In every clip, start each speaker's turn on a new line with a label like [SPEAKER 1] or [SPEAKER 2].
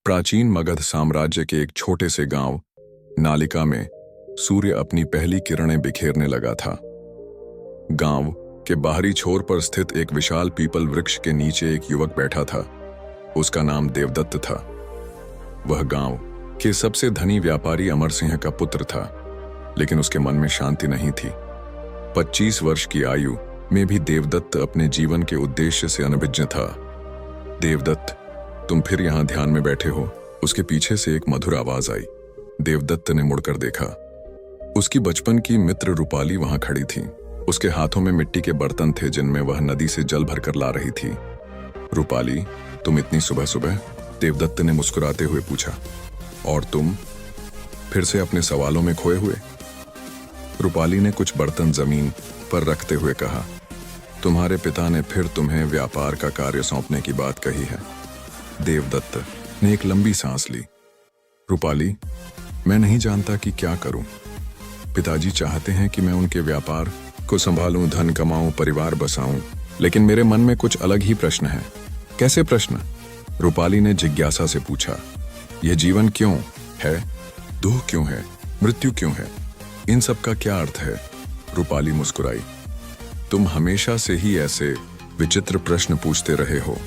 [SPEAKER 1] प्राचीन मगध साम्राज्य के एक छोटे से गांव नालिका में सूर्य अपनी पहली किरणें बिखेरने लगा था। गांव के बाहरी छोर पर स्थित एक विशाल पीपल वृक्ष के नीचे एक युवक बैठा था। उसका नाम देवदत्त था। वह गांव के सबसे धनी व्यापारी अमर सिंह का पुत्र था, लेकिन उसके मन में शांति नहीं थी। 25 वर्ष की आयु में भी देवदत्त अपने जीवन के उद्देश्य से अनभिज्ञ था। देवदत्त, तुम फिर यहां ध्यान में बैठे हो? उसके पीछे से एक मधुर आवाज आई। देवदत्त ने मुड़कर देखा। उसकी बचपन की मित्र रूपाली वहां खड़ी थी। उसके हाथों में मिट्टी के बर्तन थे जिनमें वह नदी से जल भरकर ला रही थी। रूपाली, तुम इतनी सुबह सुबह? देवदत्त ने मुस्कुराते हुए पूछा। और तुम? फिर से अपने सवालों में खोए हुए? रूपाली ने कुछ बर्तन जमीन पर रखते हुए कहा, तुम्हारे पिता ने फिर तुम्हें व्यापार का कार्य सौंपने की बात कही है। देवदत्त ने एक लंबी सांस ली। रूपाली, मैं नहीं जानता कि क्या करूं। पिताजी चाहते हैं कि मैं उनके व्यापार को संभालूं, धन कमाऊं, परिवार बसाऊं, लेकिन मेरे मन में कुछ अलग ही प्रश्न है। कैसे प्रश्न? रूपाली ने जिज्ञासा से पूछा। यह जीवन क्यों है? दुख क्यों है? मृत्यु क्यों है? इन सब का क्या अर्थ है? रूपाली मुस्कुराई। तुम हमेशा से ही ऐसे विचित्र प्रश्न पूछते रहे हो।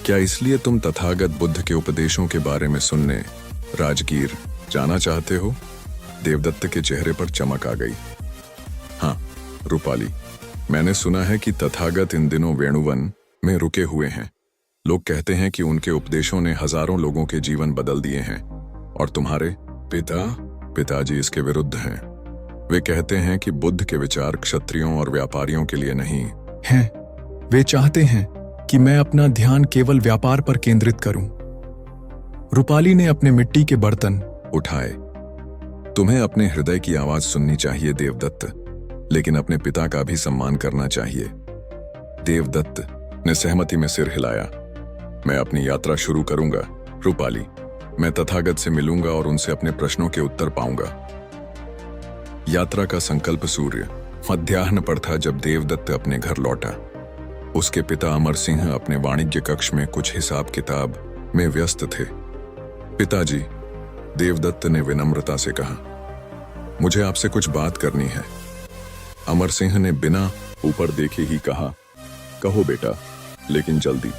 [SPEAKER 1] क्या इसलिए तुम तथागत बुद्ध के उपदेशों के बारे में सुनने राजगीर जाना चाहते हो? देवदत्त के चेहरे पर चमक आ गई। हाँ रूपाली, मैंने सुना है कि तथागत इन दिनों वेणुवन में रुके हुए हैं। लोग कहते हैं कि उनके उपदेशों ने हजारों लोगों के जीवन बदल दिए हैं। और तुम्हारे पिताजी इसके विरुद्ध हैं। वे कहते हैं कि बुद्ध के विचार क्षत्रियों और व्यापारियों के लिए नहीं हैं। वे चाहते हैं कि मैं अपना ध्यान केवल व्यापार पर केंद्रित करूं। रूपाली ने अपने मिट्टी के बर्तन उठाए। तुम्हें अपने हृदय की आवाज सुननी चाहिए देवदत्त, लेकिन अपने पिता का भी सम्मान करना चाहिए। देवदत्त ने सहमति में सिर हिलाया। मैं अपनी यात्रा शुरू करूंगा रूपाली। मैं तथागत से मिलूंगा और उनसे अपने प्रश्नों के उत्तर पाऊंगा। यात्रा का संकल्प सूर्य मध्याह्न पर था जब देवदत्त अपने घर लौटा। उसके पिता अमर सिंह अपने वाणिज्य कक्ष में कुछ हिसाब किताब में व्यस्त थे। पिताजी, देवदत्त ने विनम्रता से कहा, मुझे आपसे कुछ बात करनी है। अमर सिंह ने बिना ऊपर देखे ही कहा, कहो बेटा, लेकिन जल्दी।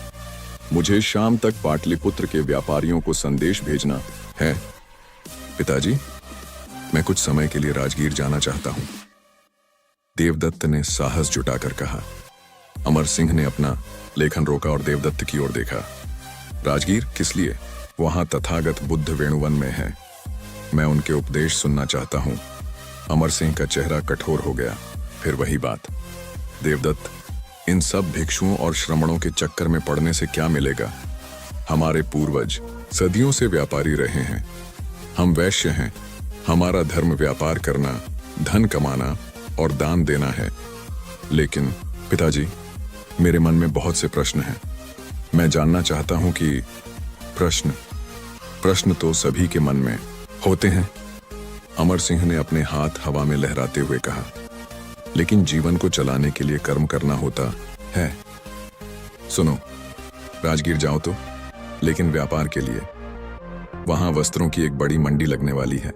[SPEAKER 1] मुझे शाम तक पाटलिपुत्र के व्यापारियों को संदेश भेजना है। पिताजी, मैं कुछ समय के लिए राजगीर जाना चाहता हूं। देवदत्त ने साहस जुटाकर कहा। अमर सिंह ने अपना लेखन रोका और देवदत्त की ओर देखा। राजगीर किस लिए? वहां तथागत बुद्ध वेणुवन में है। मैं उनके उपदेश सुनना चाहता हूं। अमर सिंह का चेहरा कठोर हो गया। फिर वही बात। देवदत्त, इन सब भिक्षुओं और श्रमणों के चक्कर में पड़ने से क्या मिलेगा? हमारे पूर्वज सदियों से व्यापारी रहे हैं। हम वैश्य हैं। हमारा धर्म व्यापार करना, धन कमाना और दान देना है। लेकिन पिताजी, मेरे मन में बहुत से प्रश्न हैं। मैं जानना चाहता हूं कि प्रश्न तो सभी के मन में होते हैं। अमर सिंह ने अपने हाथ हवा में लहराते हुए कहा, लेकिन जीवन को चलाने के लिए कर्म करना होता है। सुनो, राजगीर जाओ तो, लेकिन व्यापार के लिए। वहां वस्त्रों की एक बड़ी मंडी लगने वाली है।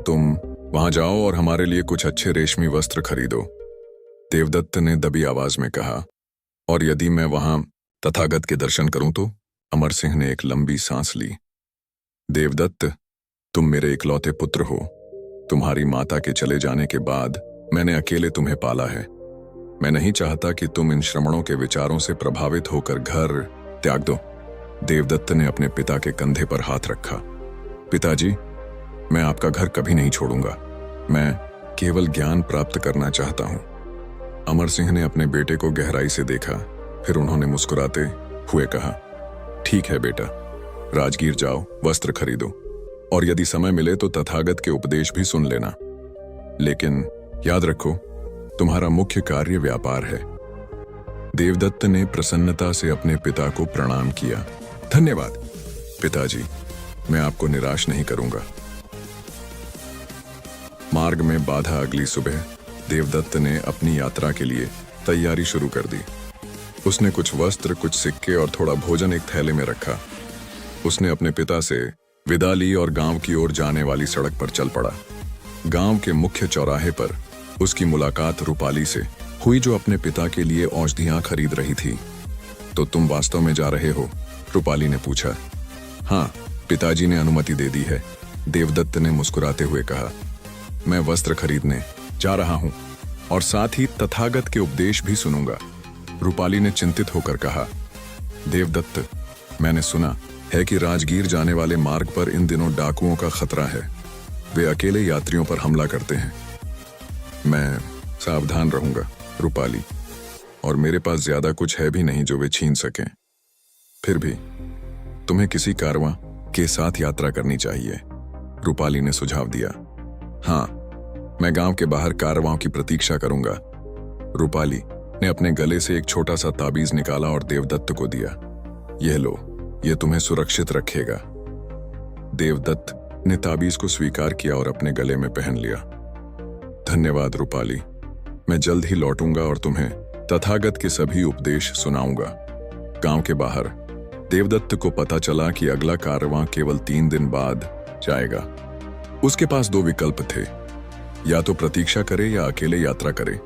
[SPEAKER 1] तुम वहां जाओ और हमारे लिए कुछ अच्छे रेशमी वस्त्र खरीदो। देवदत्त ने दबी आवाज में कहा। और यदि मैं वहां तथागत के दर्शन करूं तो? अमर सिंह ने एक लंबी सांस ली। देवदत्त, तुम मेरे इकलौते पुत्र हो। तुम्हारी माता के चले जाने के बाद मैंने अकेले तुम्हें पाला है। मैं नहीं चाहता कि तुम इन श्रमणों के विचारों से प्रभावित होकर घर त्याग दो। देवदत्त ने अपने पिता के कंधे पर हाथ रखा। पिताजी, मैं आपका घर कभी नहीं छोड़ूंगा। मैं केवल ज्ञान प्राप्त करना चाहता हूं। अमर सिंह ने अपने बेटे को गहराई से देखा। फिर उन्होंने मुस्कुराते हुए कहा, ठीक है बेटा, राजगीर जाओ, वस्त्र खरीदो, और यदि समय मिले तो तथागत के उपदेश भी सुन लेना। लेकिन याद रखो, तुम्हारा मुख्य कार्य व्यापार है। देवदत्त ने प्रसन्नता से अपने पिता को प्रणाम किया। धन्यवाद पिताजी, मैं आपको निराश नहीं करूंगा। मार्ग में बाधा अगली सुबह देवदत्त ने अपनी यात्रा के लिए तैयारी शुरू कर दी। उसने कुछ वस्त्र, कुछ सिक्के और थोड़ा भोजन एक थैले में रखा। उसने अपने पिता से विदा ली और गांव की ओर जाने वाली सड़क पर चल पड़ा। गांव के मुख्य चौराहे पर उसकी मुलाकात रूपाली से हुई, जो अपने पिता के लिए औषधियां खरीद रही थी। तो तुम वास्तव में जा रहे हो? रूपाली ने पूछा। हाँ, पिताजी ने अनुमति दे दी है, देवदत्त ने मुस्कुराते हुए कहा। मैं वस्त्र खरीदने जा रहा हूं और साथ ही तथागत के उपदेश भी सुनूंगा, रूपाली ने चिंतित होकर कहा। देवदत्त, मैंने सुना है कि राजगीर जाने वाले मार्ग पर इन दिनों डाकुओं का खतरा है। वे अकेले यात्रियों पर हमला करते हैं। मैं सावधान रहूंगा रूपाली, और मेरे पास ज्यादा कुछ है भी नहीं जो वे छीन सकें। फिर भी तुम्हें किसी कारवां के साथ यात्रा करनी चाहिए, रूपाली ने सुझाव दिया। हाँ, मैं गांव के बाहर कारवां की प्रतीक्षा करूंगा। रूपाली ने अपने गले से एक छोटा सा ताबीज निकाला और देवदत्त को दिया। यह लो, यह तुम्हें सुरक्षित रखेगा। देवदत्त ने ताबीज को स्वीकार किया और अपने गले में पहन लिया। धन्यवाद रूपाली, मैं जल्द ही लौटूंगा और तुम्हें तथागत के सभी उपदेश सुनाऊंगा। गांव के बाहर देवदत्त को पता चला कि अगला कारवां केवल 3 दिन बाद जाएगा। उसके पास 2 विकल्प थे, या तो प्रतीक्षा करे या अकेले यात्रा करे।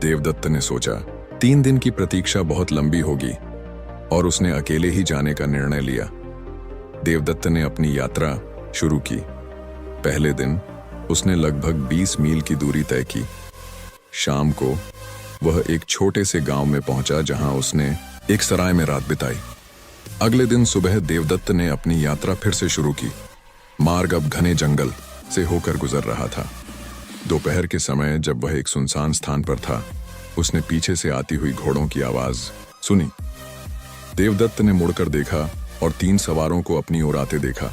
[SPEAKER 1] देवदत्त ने सोचा 3 दिन की प्रतीक्षा बहुत लंबी होगी और उसने अकेले ही जाने का निर्णय लिया। देवदत्त ने अपनी यात्रा शुरू की। पहले दिन उसने लगभग 20 मील की दूरी तय की। शाम को वह एक छोटे से गांव में पहुंचा जहां उसने एक सराय में रात बिताई। अगले दिन सुबह देवदत्त ने अपनी यात्रा फिर से शुरू की। मार्ग अब घने जंगल से होकर गुजर रहा था। दोपहर के समय जब वह एक सुनसान स्थान पर था, उसने पीछे से आती हुई घोड़ों की आवाज सुनी। देवदत्त ने मुड़कर देखा और 3 सवारों को अपनी ओर आते देखा।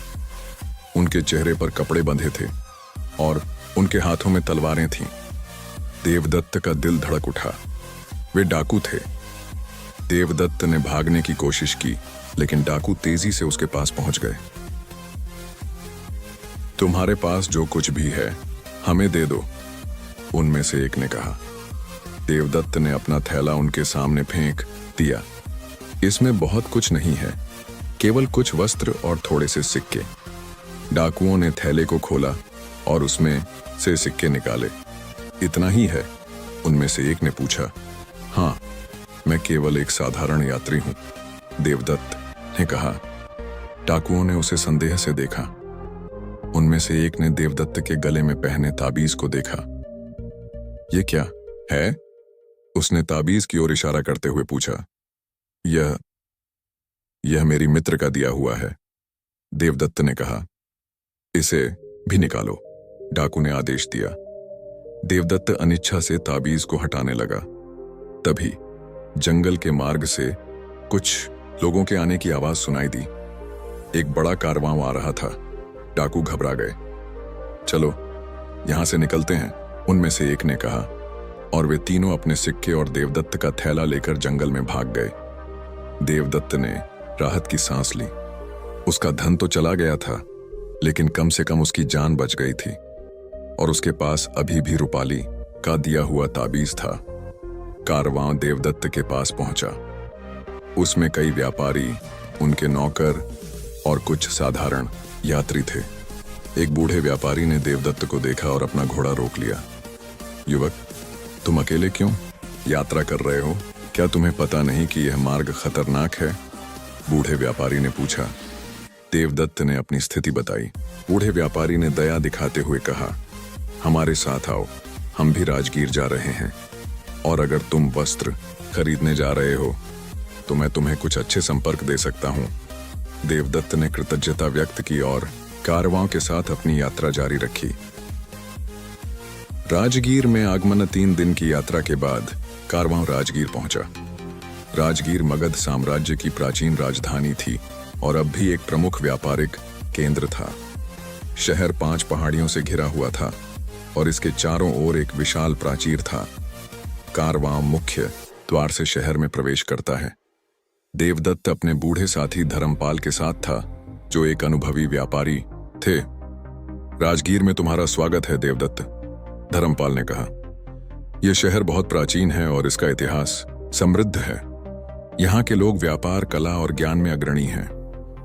[SPEAKER 1] उनके चेहरे पर कपड़े बंधे थे और उनके हाथों में तलवारें थीं। देवदत्त का दिल धड़क उठा। वे डाकू थे। देवदत्त ने भागने की कोशिश की, लेकिन डाकू तेजी से उसके पास पहुंच गए। तुम्हारे पास जो कुछ भी है हमें दे दो, उनमें से एक ने कहा। देवदत्त ने अपना थैला उनके सामने फेंक दिया। इसमें बहुत कुछ नहीं है, केवल कुछ वस्त्र और थोड़े से सिक्के। डाकुओं ने थैले को खोला और उसमें से सिक्के निकाले। इतना ही है? उनमें से एक ने पूछा। हाँ, मैं केवल एक साधारण यात्री हूं, देवदत्त ने कहा। डाकुओं ने उसे संदेह से देखा। उनमें से एक ने देवदत्त के गले में पहने ताबीज को देखा। यह क्या है? उसने ताबीज की ओर इशारा करते हुए पूछा। यह मेरी मित्र का दिया हुआ है, देवदत्त ने कहा। इसे भी निकालो, डाकू ने आदेश दिया। देवदत्त अनिच्छा से ताबीज को हटाने लगा। तभी जंगल के मार्ग से कुछ लोगों के आने की आवाज सुनाई दी। एक बड़ा कारवां आ रहा था। डाकू घबरा गए। चलो यहां से निकलते हैं, उनमें से एक ने कहा, और वे तीनों अपने सिक्के और देवदत्त का थैला लेकर जंगल में भाग गए। देवदत्त ने राहत की सांस ली। उसका धन तो चला गया था, लेकिन कम से कम उसकी जान बच गई थी, और उसके पास अभी भी रूपाली का दिया हुआ ताबीज था। कारवां देवदत्त के पास पहुंचा। उसमें कई व्यापारी, उनके नौकर और कुछ साधारण यात्री थे। एक बूढ़े व्यापारी ने देवदत्त को देखा और अपना घोड़ा रोक लिया। युवक, तुम अकेले क्यों यात्रा कर रहे हो? क्या तुम्हें पता नहीं कि यह मार्ग खतरनाक है? बूढ़े व्यापारी ने पूछा। देवदत्त ने अपनी स्थिति बताई। बूढ़े व्यापारी ने दया दिखाते हुए कहा, हमारे साथ आओ, हम भी राजगीर जा रहे हैं, और अगर तुम वस्त्र खरीदने जा रहे हो तो मैं तुम्हें कुछ अच्छे संपर्क दे सकता हूं। देवदत्त ने कृतज्ञता व्यक्त की और कारवां के साथ अपनी यात्रा जारी रखी। राजगीर में आगमन 3 दिन की यात्रा के बाद कारवां राजगीर पहुंचा। राजगीर मगध साम्राज्य की प्राचीन राजधानी थी और अब भी एक प्रमुख व्यापारिक केंद्र था। शहर 5 पहाड़ियों से घिरा हुआ था और इसके चारों ओर एक विशाल प्राचीर था। कारवां मुख्य द्वार से शहर में प्रवेश करता है। देवदत्त अपने बूढ़े साथी धर्मपाल के साथ था, जो एक अनुभवी व्यापारी थे। राजगीर में तुम्हारा स्वागत है देवदत्त, धर्मपाल ने कहा। यह शहर बहुत प्राचीन है और इसका इतिहास समृद्ध है। यहाँ के लोग व्यापार, कला और ज्ञान में अग्रणी हैं।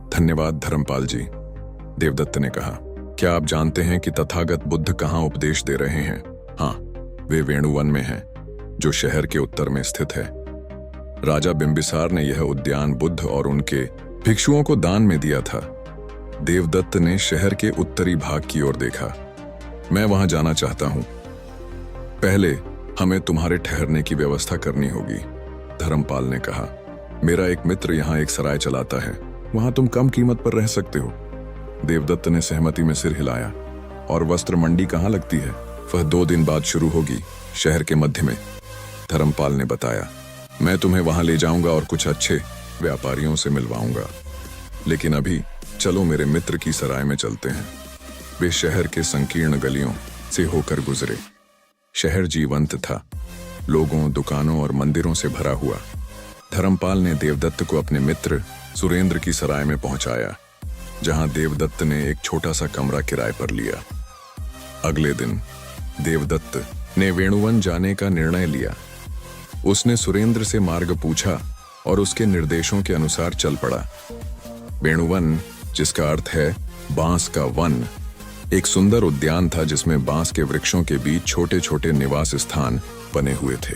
[SPEAKER 1] धन्यवाद धर्मपाल जी, देवदत्त ने कहा। क्या आप जानते हैं कि तथागत बुद्ध कहाँ उपदेश दे रहे हैं? हाँ, वे वेणुवन में हैं, जो शहर के उत्तर में स्थित है। राजा बिंबिसार ने यह उद्यान बुद्ध और उनके भिक्षुओं को दान में दिया था। देवदत्त ने शहर के उत्तरी भाग की ओर देखा। मैं वहां जाना चाहता हूं। पहले हमें तुम्हारे ठहरने की व्यवस्था करनी होगी, धर्मपाल ने कहा। मेरा एक मित्र यहाँ एक सराय चलाता है, वहां तुम कम कीमत पर रह सकते हो। देवदत्त ने सहमति में सिर हिलाया। और वस्त्र मंडी कहाँ लगती है? वह 2 दिन बाद शुरू होगी, शहर के मध्य में, धर्मपाल ने बताया। मैं तुम्हें वहां ले जाऊंगा और कुछ अच्छे व्यापारियों से मिलवाऊंगा। लेकिन अभी चलो मेरे मित्र की सराय में चलते हैं। वे शहर के संकीर्ण गलियों से होकर गुजरे। शहर जीवंत था, लोगों, दुकानों और मंदिरों से भरा हुआ। धर्मपाल ने देवदत्त को अपने मित्र सुरेंद्र की सराय में पहुंचाया, जहां देवदत्त ने एक छोटा सा कमरा किराए पर लिया। अगले दिन देवदत्त ने वेणुवन जाने का निर्णय लिया। उसने सुरेंद्र से मार्ग पूछा और उसके निर्देशों के अनुसार चल पड़ा। वेणुवन, जिसका अर्थ है बांस का वन, एक सुंदर उद्यान था जिसमें बांस के वृक्षों के बीच छोटे छोटे निवास स्थान बने हुए थे।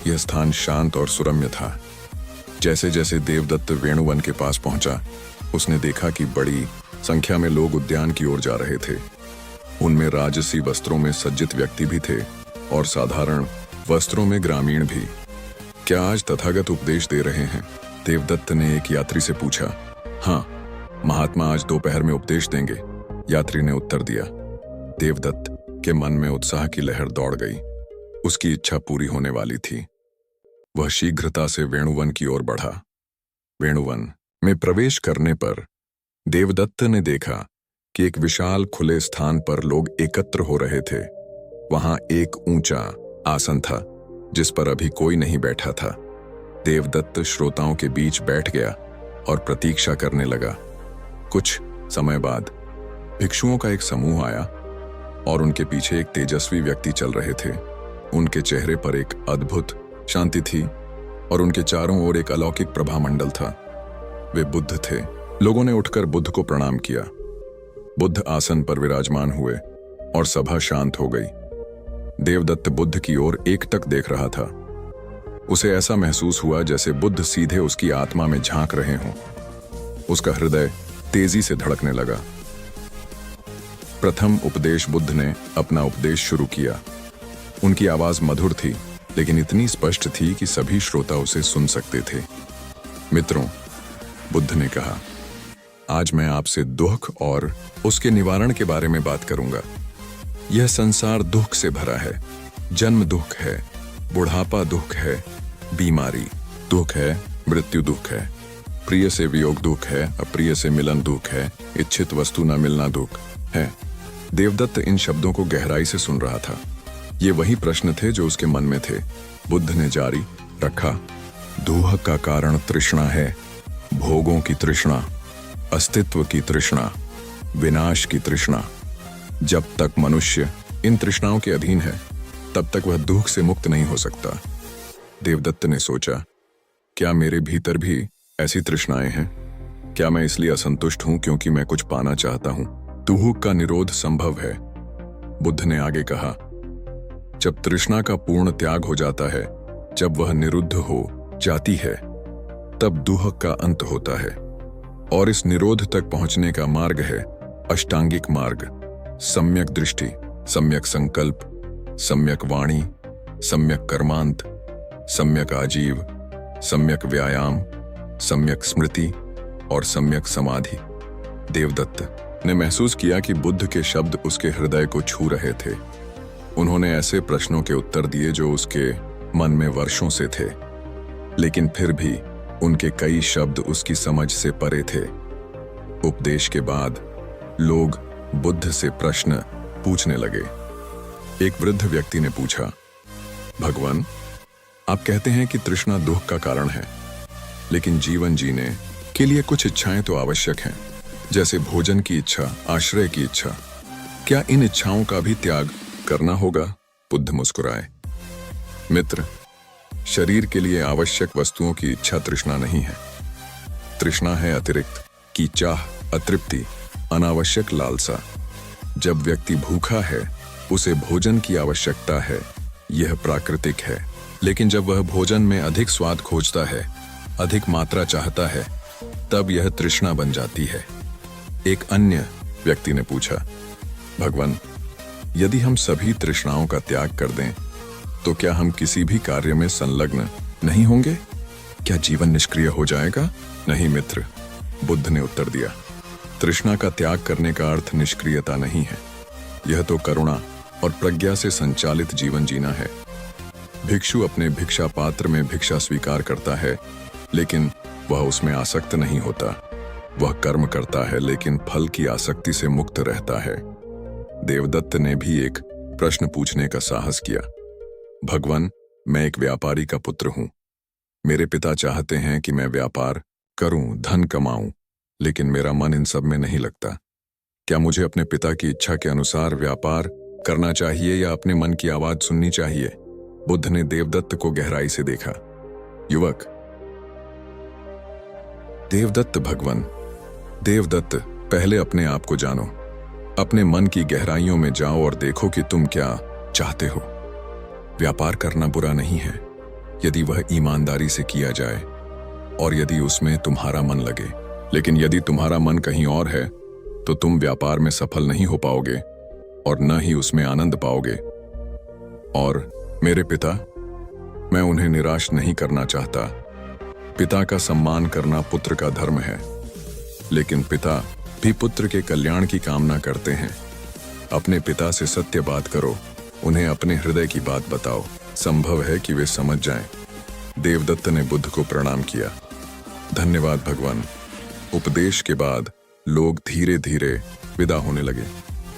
[SPEAKER 1] यह स्थान शांत और सुरम्य था। जैसे जैसे देवदत्त वेणुवन के पास पहुंचा, उसने देखा कि बड़ी संख्या में लोग उद्यान की ओर जा रहे थे। उनमें राजसी वस्त्रों में सज्जित व्यक्ति भी थे और साधारण वस्त्रों में ग्रामीण भी। क्या आज तथागत उपदेश दे रहे हैं? देवदत्त ने एक यात्री से पूछा। हाँ, महात्मा आज दोपहर में उपदेश देंगे, यात्री ने उत्तर दिया। देवदत्त के मन में उत्साह की लहर दौड़ गई। उसकी इच्छा पूरी होने वाली थी। वह शीघ्रता से वेणुवन की ओर बढ़ा। वेणुवन में प्रवेश करने पर देवदत्त ने देखा कि एक विशाल खुले स्थान पर लोग एकत्र हो रहे थे। वहां एक ऊंचा आसन था जिस पर अभी कोई नहीं बैठा था। देवदत्त श्रोताओं के बीच बैठ गया और प्रतीक्षा करने लगा। कुछ समय बाद भिक्षुओं का एक समूह आया और उनके पीछे एक तेजस्वी व्यक्ति चल रहे थे। उनके चेहरे पर एक अद्भुत शांति थी और उनके चारों ओर एक अलौकिक प्रभामंडल था। वे बुद्ध थे। लोगों ने उठकर बुद्ध को प्रणाम किया। बुद्ध आसन पर विराजमान हुए और सभा शांत हो गई। देवदत्त बुद्ध की ओर एकटक देख रहा था। उसे ऐसा महसूस हुआ जैसे बुद्ध सीधे उसकी आत्मा में झांक रहे हों। उसका हृदय तेजी से धड़कने लगा। प्रथम उपदेश बुद्ध ने अपना उपदेश शुरू किया। उनकी आवाज मधुर थी, लेकिन इतनी स्पष्ट थी कि सभी श्रोता उसे सुन सकते थे। मित्रों, बुद्ध ने कहा, आज मैं आपसे दुख और उसके निवारण के बारे में बात करूंगा। यह संसार दुख से भरा है। जन्म दुख है, बुढ़ापा दुख है, बीमारी दुख है, मृत्यु दुख है, प्रिय से वियोग दुख है, अप्रिय से मिलन दुख है, इच्छित वस्तु न मिलना दुख है। देवदत्त इन शब्दों को गहराई से सुन रहा था। ये वही प्रश्न थे जो उसके मन में थे। बुद्ध ने जारी रखा, दुख का कारण तृष्णा है, भोगों की तृष्णा, अस्तित्व की तृष्णा, विनाश की तृष्णा। जब तक मनुष्य इन तृष्णाओं के अधीन है, तब तक वह दुख से मुक्त नहीं हो सकता। देवदत्त ने सोचा, क्या मेरे भीतर भी ऐसी तृष्णाएं हैं? क्या मैं इसलिए असंतुष्ट हूं क्योंकि मैं कुछ पाना चाहता हूं? दुख का निरोध संभव है। बुद्ध ने आगे कहा, जब तृष्णा का पूर्ण त्याग हो जाता है, जब वह निरुद्ध हो जाती है, तब दुख का अंत होता है। और इस निरोध तक पहुंचने का मार्ग है अष्टांगिक मार्ग। सम्यक दृष्टि, सम्यक संकल्प, सम्यक वाणी, सम्यक कर्मांत, सम्यक आजीव, सम्यक व्यायाम, सम्यक स्मृति और सम्यक समाधि। देवदत्त ने महसूस किया कि बुद्ध के शब्द उसके हृदय को छू रहे थे। उन्होंने ऐसे प्रश्नों के उत्तर दिए जो उसके मन में वर्षों से थे, लेकिन फिर भी उनके कई शब्द उसकी समझ से परे थे। उपदेश के बाद लोग बुद्ध से प्रश्न पूछने लगे। एक वृद्ध व्यक्ति ने पूछा, भगवान, आप कहते हैं कि तृष्णा दुख का कारण है, लेकिन जीवन जीने के लिए कुछ इच्छाएं तो आवश्यक हैं, जैसे भोजन की इच्छा, आश्रय की इच्छा। क्या इन इच्छाओं का भी त्याग करना होगा? बुद्ध मुस्कुराए। मित्र, शरीर के लिए आवश्यक वस्तुओं की इच्छा तृष्णा नहीं है। तृष्णा है अतिरिक्त की चाह, अतृप्ति, अनावश्यक लालसा। जब व्यक्ति भूखा है, उसे भोजन की आवश्यकता है, यह प्राकृतिक है। लेकिन जब वह भोजन में अधिक स्वाद खोजता है, अधिक मात्रा चाहता है, तब यह तृष्णा बन जाती है। एक अन्य व्यक्ति ने पूछा, भगवान, यदि हम सभी तृष्णाओं का त्याग कर दें, तो क्या हम किसी भी कार्य में संलग्न नहीं होंगे? क्या जीवन निष्क्रिय हो जाएगा? नहीं मित्र, बुद्ध ने उत्तर दिया। तृष्णा का त्याग करने का अर्थ निष्क्रियता नहीं है। यह तो करुणा और प्रज्ञा से संचालित जीवन जीना है। भिक्षु अपने भिक्षा पात्र में भिक्षा स्वीकार करता है, लेकिन वह उसमें आसक्त नहीं होता। वह कर्म करता है, लेकिन फल की आसक्ति से मुक्त रहता है। देवदत्त ने भी एक प्रश्न पूछने का साहस किया। भगवान, मैं एक व्यापारी का पुत्र हूं। मेरे पिता चाहते हैं कि मैं व्यापार करूं, धन कमाऊं, लेकिन मेरा मन इन सब में नहीं लगता। क्या मुझे अपने पिता की इच्छा के अनुसार व्यापार करना चाहिए या अपने मन की आवाज सुननी चाहिए? बुद्ध ने देवदत्त को गहराई से देखा। युवक, देवदत्त भगवान, देवदत्त, पहले अपने आप को जानो। अपने मन की गहराइयों में जाओ और देखो कि तुम क्या चाहते हो। व्यापार करना बुरा नहीं है, यदि वह ईमानदारी से किया जाए और यदि उसमें तुम्हारा मन लगे। लेकिन यदि तुम्हारा मन कहीं और है, तो तुम व्यापार में सफल नहीं हो पाओगे और न ही उसमें आनंद पाओगे। और मेरे पिता, मैं उन्हें निराश नहीं करना चाहता। पिता का सम्मान करना पुत्र का धर्म है, लेकिन पिता भी पुत्र के कल्याण की कामना करते हैं। अपने पिता से सत्य बात करो, उन्हें अपने हृदय की बात बताओ। संभव है कि वे समझ जाएं। देवदत्त ने बुद्ध को प्रणाम किया। धन्यवाद भगवान। उपदेश के बाद लोग धीरे धीरे विदा होने लगे।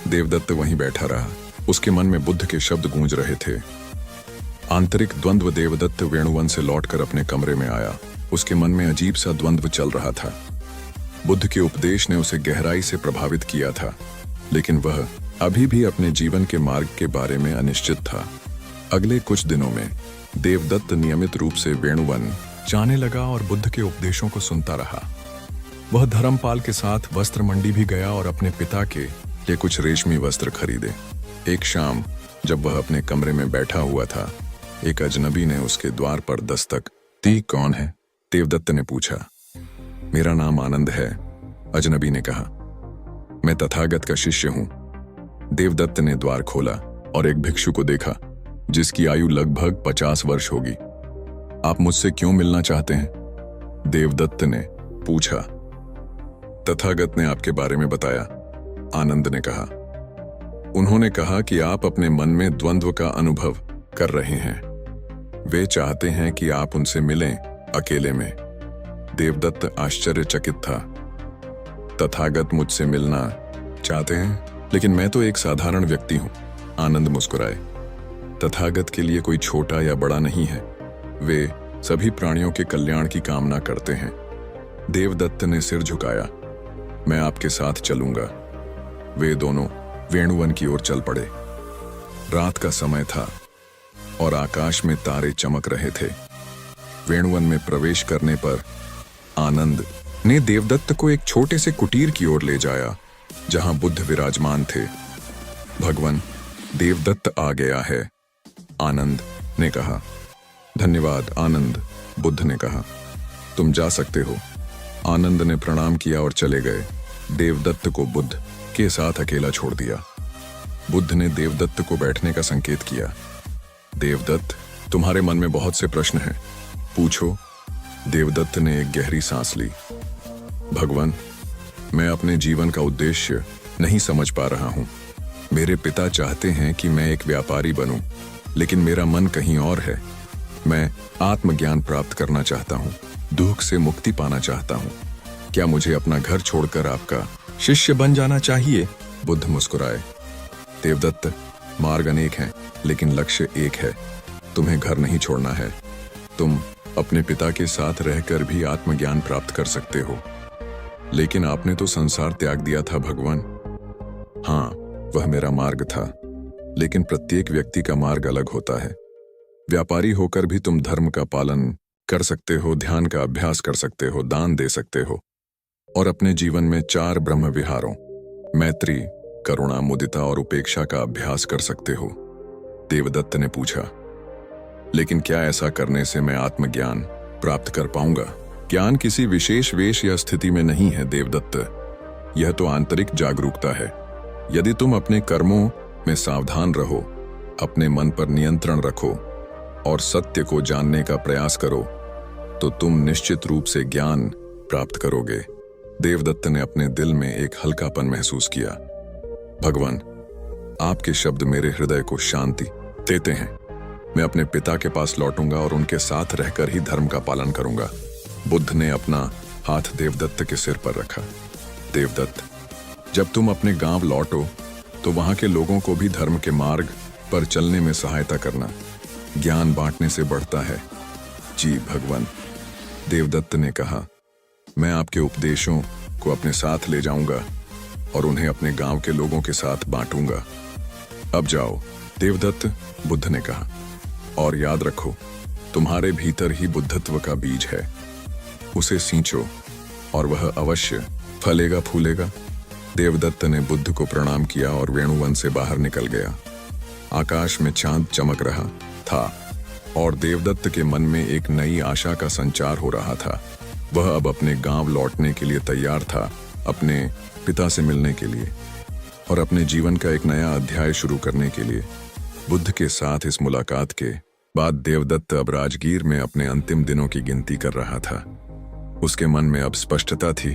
[SPEAKER 1] देवदत्त वहीं बैठा रहा। उसके मन में बुद्ध के शब्द गूंज रहे थे। आंतरिक द्वंद्व। देवदत्त वेणुवन से लौटकर अपने कमरे में आया। उसके मन में अजीब सा द्वंद्व चल रहा था। बुद्ध के उपदेश ने उसे गहराई से प्रभावित किया था, लेकिन वह अभी भी अपने जीवन के मार्ग के बारे में अनिश्चित था। अगले कुछ दिनों में देवदत्त नियमित रूप से वेणुवन जाने लगा और बुद्ध के उपदेशों को सुनता रहा। वह धर्मपाल के साथ वस्त्र मंडी भी गया और अपने पिता के लिए कुछ रेशमी वस्त्र खरीदे। एक शाम जब वह अपने कमरे में बैठा हुआ था, एक अजनबी ने उसके द्वार पर दस्तक दी। कौन है? देवदत्त ने पूछा। मेरा नाम आनंद है, अजनबी ने कहा। मैं तथागत का शिष्य हूं। देवदत्त ने द्वार खोला और एक भिक्षु को देखा, जिसकी आयु लगभग 50 वर्ष होगी। आप मुझसे क्यों मिलना चाहते हैं? देवदत्त ने पूछा। तथागत ने आपके बारे में बताया, आनंद ने कहा। उन्होंने कहा कि आप अपने मन में द्वंद्व का अनुभव कर रहे हैं। वे चाहते हैं कि आप उनसे मिलें अकेले में। देवदत्त आश्चर्यचकित था। तथागत मुझसे मिलना चाहते हैं, लेकिन मैं तो एक साधारण व्यक्ति हूं। आनंद मुस्कुराए। तथागत के लिए कोई छोटा या बड़ा नहीं है। वे सभी प्राणियों के कल्याण की कामना करते हैं। देवदत्त ने सिर झुकाया। मैं आपके साथ चलूंगा। वे दोनों वेणुवन की ओर चल पड़े। रात का समय था और आकाश में तारे चमक रहे थे। वेणुवन में प्रवेश करने पर आनंद ने देवदत्त को एक छोटे से कुटीर की ओर ले जाया, जहां बुद्ध विराजमान थे। भगवान, देवदत्त आ गया है, आनंद ने कहा। धन्यवाद आनंद, बुद्ध ने कहा। तुम जा सकते हो। आनंद ने प्रणाम किया और चले गए। देवदत्त को बुद्ध के साथ अकेला छोड़ दिया। बुद्ध ने देवदत्त को बैठने का संकेत किया। देवदत्त, तुम्हारे मन में बहुत से प्रश्न हैं, पूछो। देवदत्त ने एक गहरी सांस ली। भगवान, मैं अपने जीवन का उद्देश्य नहीं समझ पा रहा हूं। मेरे पिता चाहते हैं कि मैं एक व्यापारी बनूं, लेकिन मेरा मन कहीं और है। मैं आत्मज्ञान प्राप्त करना चाहता हूं, दुख से मुक्ति पाना चाहता हूं। क्या मुझे अपना घर छोड़कर आपका शिष्य बन जाना चाहिए? बुद्ध मुस्कुराए। देवदत्त, मार्ग अनेक हैं, लेकिन लक्ष्य एक है। तुम्हें घर नहीं छोड़ना है। तुम अपने पिता के साथ रहकर भी आत्मज्ञान प्राप्त कर सकते हो। लेकिन आपने तो संसार त्याग दिया था भगवान। हाँ, वह मेरा मार्ग था, लेकिन प्रत्येक व्यक्ति का मार्ग अलग होता है। व्यापारी होकर भी तुम धर्म का पालन कर सकते हो, ध्यान का अभ्यास कर सकते हो, दान दे सकते हो और अपने जीवन में 4 ब्रह्म विहारों मैत्री, करुणा, मुदिता और उपेक्षा का अभ्यास कर सकते हो। देवदत्त ने पूछा, लेकिन क्या ऐसा करने से मैं आत्मज्ञान प्राप्त कर पाऊंगा? ज्ञान किसी विशेष वेश या स्थिति में नहीं है देवदत्त, यह तो आंतरिक जागरूकता है। यदि तुम अपने कर्मों में सावधान रहो, अपने मन पर नियंत्रण रखो और सत्य को जानने का प्रयास करो, तो तुम निश्चित रूप से ज्ञान प्राप्त करोगे। देवदत्त ने अपने दिल में एक हल्कापन महसूस किया। भगवान, आपके शब्द मेरे हृदय को शांति देते हैं। मैं अपने पिता के पास लौटूंगा और उनके साथ रहकर ही धर्म का पालन करूंगा। बुद्ध ने अपना हाथ देवदत्त के सिर पर रखा। देवदत्त, जब तुम अपने गांव लौटो तो वहां के लोगों को भी धर्म के मार्ग पर चलने में सहायता करना। ज्ञान बांटने से बढ़ता है। जी भगवान, देवदत्त ने कहा, मैं आपके उपदेशों को अपने साथ ले जाऊंगा और उन्हें अपने गांव के लोगों के साथ बांटूंगा। अब जाओ। देवदत्त, बुद्ध ने कहा, और याद रखो, तुम्हारे भीतर ही बुद्धत्व का बीज है। उसे सींचो और वह अवश्य फलेगा फूलेगा। देवदत्त ने बुद्ध को प्रणाम किया और वेणुवन से बाहर निकल गया। आकाश में चांद चमक रहा था और देवदत्त के मन में एक नई आशा का संचार हो रहा था। वह अब अपने गांव लौटने के लिए तैयार था, अपने पिता से मिलने के लिए और अपने जीवन का एक नया अध्याय शुरू करने के लिए। बुद्ध के साथ इस मुलाकात के बाद देवदत्त अब राजगीर में अपने अंतिम दिनों की गिनती कर रहा था। उसके मन में अब स्पष्टता थी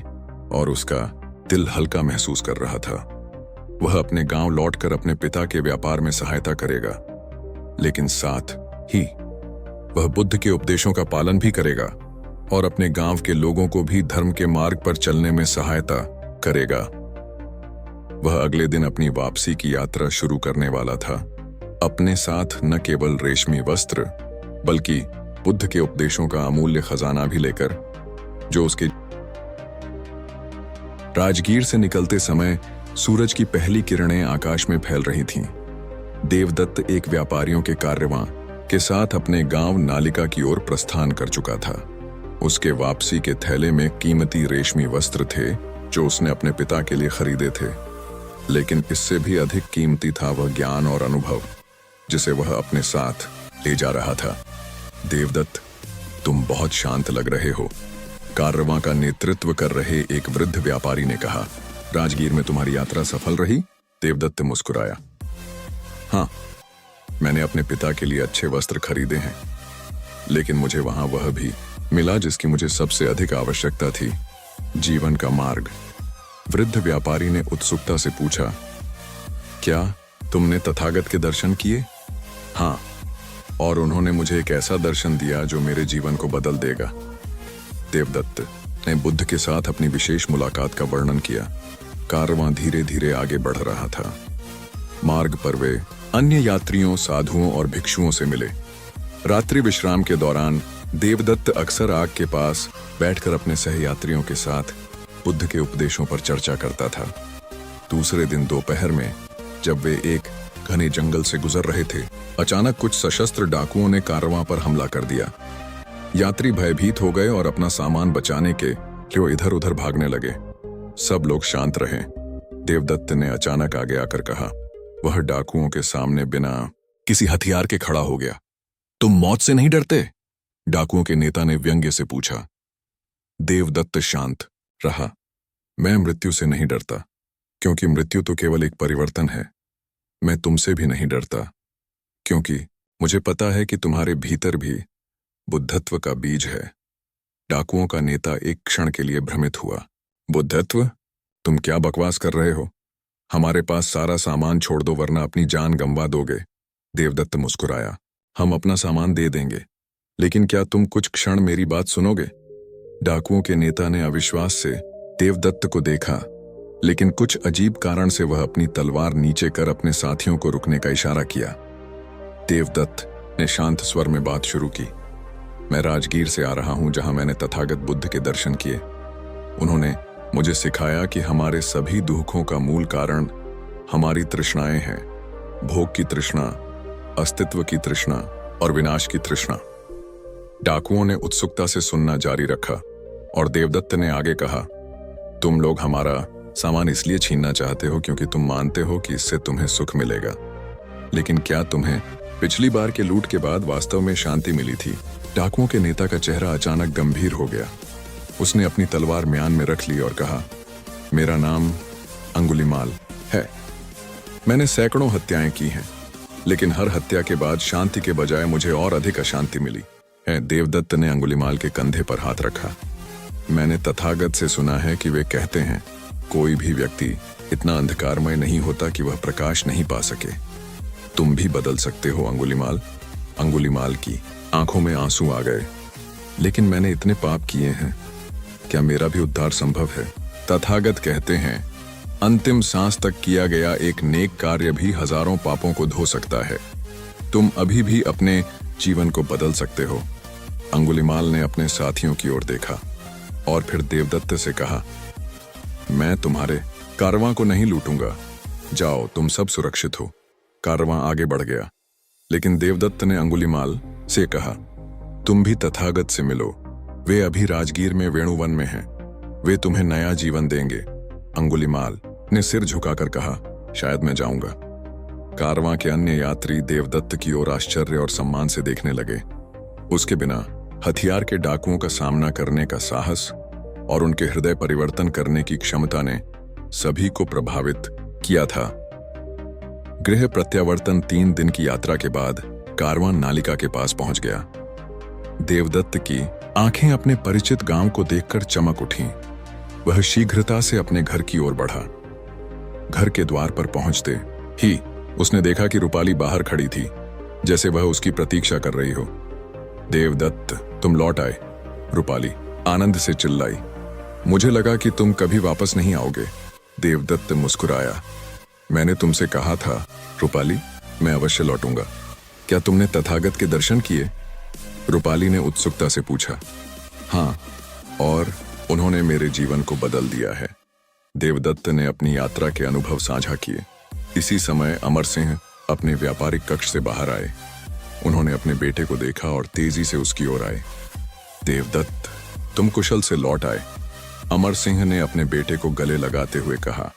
[SPEAKER 1] और उसका दिल हल्का महसूस कर रहा था। वह अपने गांव लौटकर अपने पिता के व्यापार में सहायता करेगा, लेकिन साथ ही वह बुद्ध के उपदेशों का पालन भी करेगा और अपने गांव के लोगों को भी धर्म के मार्ग पर चलने में सहायता करेगा। वह अगले दिन अपनी वापसी की यात्रा शुरू करने वाला था, अपने साथ न केवल रेशमी वस्त्र बल्कि बुद्ध के उपदेशों का अमूल्य खजाना भी लेकर, जो उसके राजगीर से निकलते समय सूरज की पहली किरणें आकाश में फैल रही थीं। देवदत्त एक व्यापारियों के कारवां के साथ अपने गांव नालिका की ओर प्रस्थान कर चुका था। उसके वापसी के थैले में कीमती रेशमी वस्त्र थे जो उसने अपने पिता के लिए खरीदे थे, लेकिन इससे भी अधिक कीमती था वह ज्ञान और अनुभव जिसे वह अपने साथ ले जा रहा था। देवदत्त, तुम बहुत शांत लग रहे हो, कारवां का नेतृत्व कर रहे एक वृद्ध व्यापारी ने कहा। राजगीर में तुम्हारी यात्रा सफल रही? देवदत्त मुस्कुराया। हाँ, मैंने अपने पिता के लिए अच्छे वस्त्र खरीदे हैं, लेकिन मुझे वहां वह भी मिला जिसकी मुझे सबसे अधिक आवश्यकता थी, जीवन का मार्ग। वृद्ध व्यापारी ने उत्सुकता से पूछा, क्या तुमने तथागत के दर्शन किए? हाँ, और उन्होंने मुझे एक ऐसा दर्शन दिया जो मेरे जीवन को बदल देगा। देवदत्त ने बुद्ध के साथ अपनी विशेष मुलाकात का वर्णन किया। कारवां धीरे धीरे आगे बढ़ रहा था। मार्ग पर वे अन्य यात्रियों, साधुओं और भिक्षुओं से मिले। रात्रि विश्राम के दौरान देवदत्त अक्सर आग के पास बैठकर अपने सहयात्रियों के साथ बुद्ध के उपदेशों पर चर्चा करता था। दूसरे दिन दोपहर में जब वे एक घने जंगल से गुजर रहे थे, अचानक कुछ सशस्त्र डाकुओं ने कारवां पर हमला कर दिया। यात्री भयभीत हो गए और अपना सामान बचाने के लिए इधर उधर भागने लगे। सब लोग शांत रहे। देवदत्त ने अचानक आगे आकर कहा। वह डाकुओं के सामने बिना किसी हथियार के खड़ा हो गया। तुम मौत से नहीं डरते? डाकुओं के नेता ने व्यंग्य से पूछा। देवदत्त शांत रहा। मैं मृत्यु से नहीं डरता, क्योंकि मृत्यु तो केवल एक परिवर्तन है। मैं तुमसे भी नहीं डरता, क्योंकि मुझे पता है कि तुम्हारे भीतर भी बुद्धत्व का बीज है। डाकुओं का नेता एक क्षण के लिए भ्रमित हुआ। बुद्धत्व? तुम क्या बकवास कर रहे हो? हमारे पास सारा सामान छोड़ दो, वरना अपनी जान गंवा दोगे। देवदत्त मुस्कुराया। हम अपना सामान दे देंगे, लेकिन क्या तुम कुछ क्षण मेरी बात सुनोगे? डाकुओं के नेता ने अविश्वास से देवदत्त को देखा, लेकिन कुछ अजीब कारण से वह अपनी तलवार नीचे कर अपने साथियों को रुकने का इशारा किया। देवदत्त ने शांत स्वर में बात शुरू की। मैं राजगीर से आ रहा हूं, जहां मैंने तथागत बुद्ध के दर्शन किए। उन्होंने मुझे सिखाया कि हमारे सभी दुखों का मूल कारण हमारी तृष्णाएं हैं। भोग की तृष्णा, अस्तित्व की तृष्णा और विनाश की तृष्णा। डाकुओं ने उत्सुकता से सुनना जारी रखा और देवदत्त ने आगे कहा, तुम लोग हमारा सामान इसलिए छीनना चाहते हो क्योंकि तुम मानते हो कि इससे तुम्हें सुख मिलेगा। लेकिन क्या तुम्हें पिछली बार के लूट के बाद वास्तव में शांति मिली थी? डाकुओं के नेता का चेहरा अचानक गंभीर हो गया। उसने अपनी तलवार म्यान में रख ली और कहा, मेरा नाम अंगुलीमाल है। मैंने सैकड़ों हत्याएं की हैं, लेकिन हर हत्या के बाद शांति के बजाय मुझे और अधिक अशांति मिली है। देवदत्त ने अंगुलीमाल के कंधे पर हाथ रखा। मैंने तथागत से सुना है कि वे कहते हैं, कोई भी व्यक्ति इतना अंधकारमय नहीं होता कि वह प्रकाश नहीं पा सके। तुम भी बदल सकते हो अंगुलीमाल। अंगुलीमाल की आंखों में आंसू आ गए। लेकिन मैंने इतने पाप किए हैं, क्या मेरा भी उद्धार संभव है? तथागत कहते हैं, अंतिम सांस तक किया गया एक नेक कार्य भी हजारों पापों को धो सकता है। तुम अभी भी अपने जीवन को बदल सकते हो। अंगुलीमाल ने अपने साथियों की ओर देखा और फिर देवदत्त से कहा, मैं तुम्हारे कारवां को नहीं लूटूंगा। जाओ, तुम सब सुरक्षित हो। कारवां आगे बढ़ गया, लेकिन देवदत्त ने अंगुलीमाल से कहा, तुम भी तथागत से मिलो। वे अभी राजगीर में वेणुवन में हैं। वे तुम्हें नया जीवन देंगे। अंगुलीमाल ने सिर झुकाकर कहा, शायद मैं जाऊंगा। कारवां के अन्य यात्री देवदत्त की ओर आश्चर्य और सम्मान से देखने लगे। उसके बिना हथियार के डाकुओं का सामना करने का साहस और उनके हृदय परिवर्तन करने की क्षमता ने सभी को प्रभावित किया था। गृह प्रत्यावर्तन 3 दिन की यात्रा के बाद कारवां नालिका के पास पहुंच गया। देवदत्त की आंखें अपने परिचित गांव को देखकर चमक उठीं। वह शीघ्रता से अपने घर की ओर बढ़ा। घर के द्वार पर पहुंचते ही उसने देखा कि रूपाली बाहर खड़ी थी, जैसे वह उसकी प्रतीक्षा कर रही हो। देवदत्त, तुम लौट आए। रूपाली आनंद से चिल्लाई। मुझे लगा कि तुम कभी वापस नहीं आओगे। देवदत्त मुस्कुराया। मैंने तुमसे कहा था रूपाली, मैं अवश्य लौटूंगा। क्या तुमने तथागत के दर्शन किए? रूपाली ने उत्सुकता से पूछा। हाँ, और उन्होंने मेरे जीवन को बदल दिया है। देवदत्त ने अपनी यात्रा के अनुभव साझा किए। इसी समय अमर सिंह अपने व्यापारिक कक्ष से बाहर आए। उन्होंने अपने बेटे को देखा और तेजी से उसकी ओर आए। देवदत्त, तुम कुशल से लौट आए। अमर सिंह ने अपने बेटे को गले लगाते हुए कहा,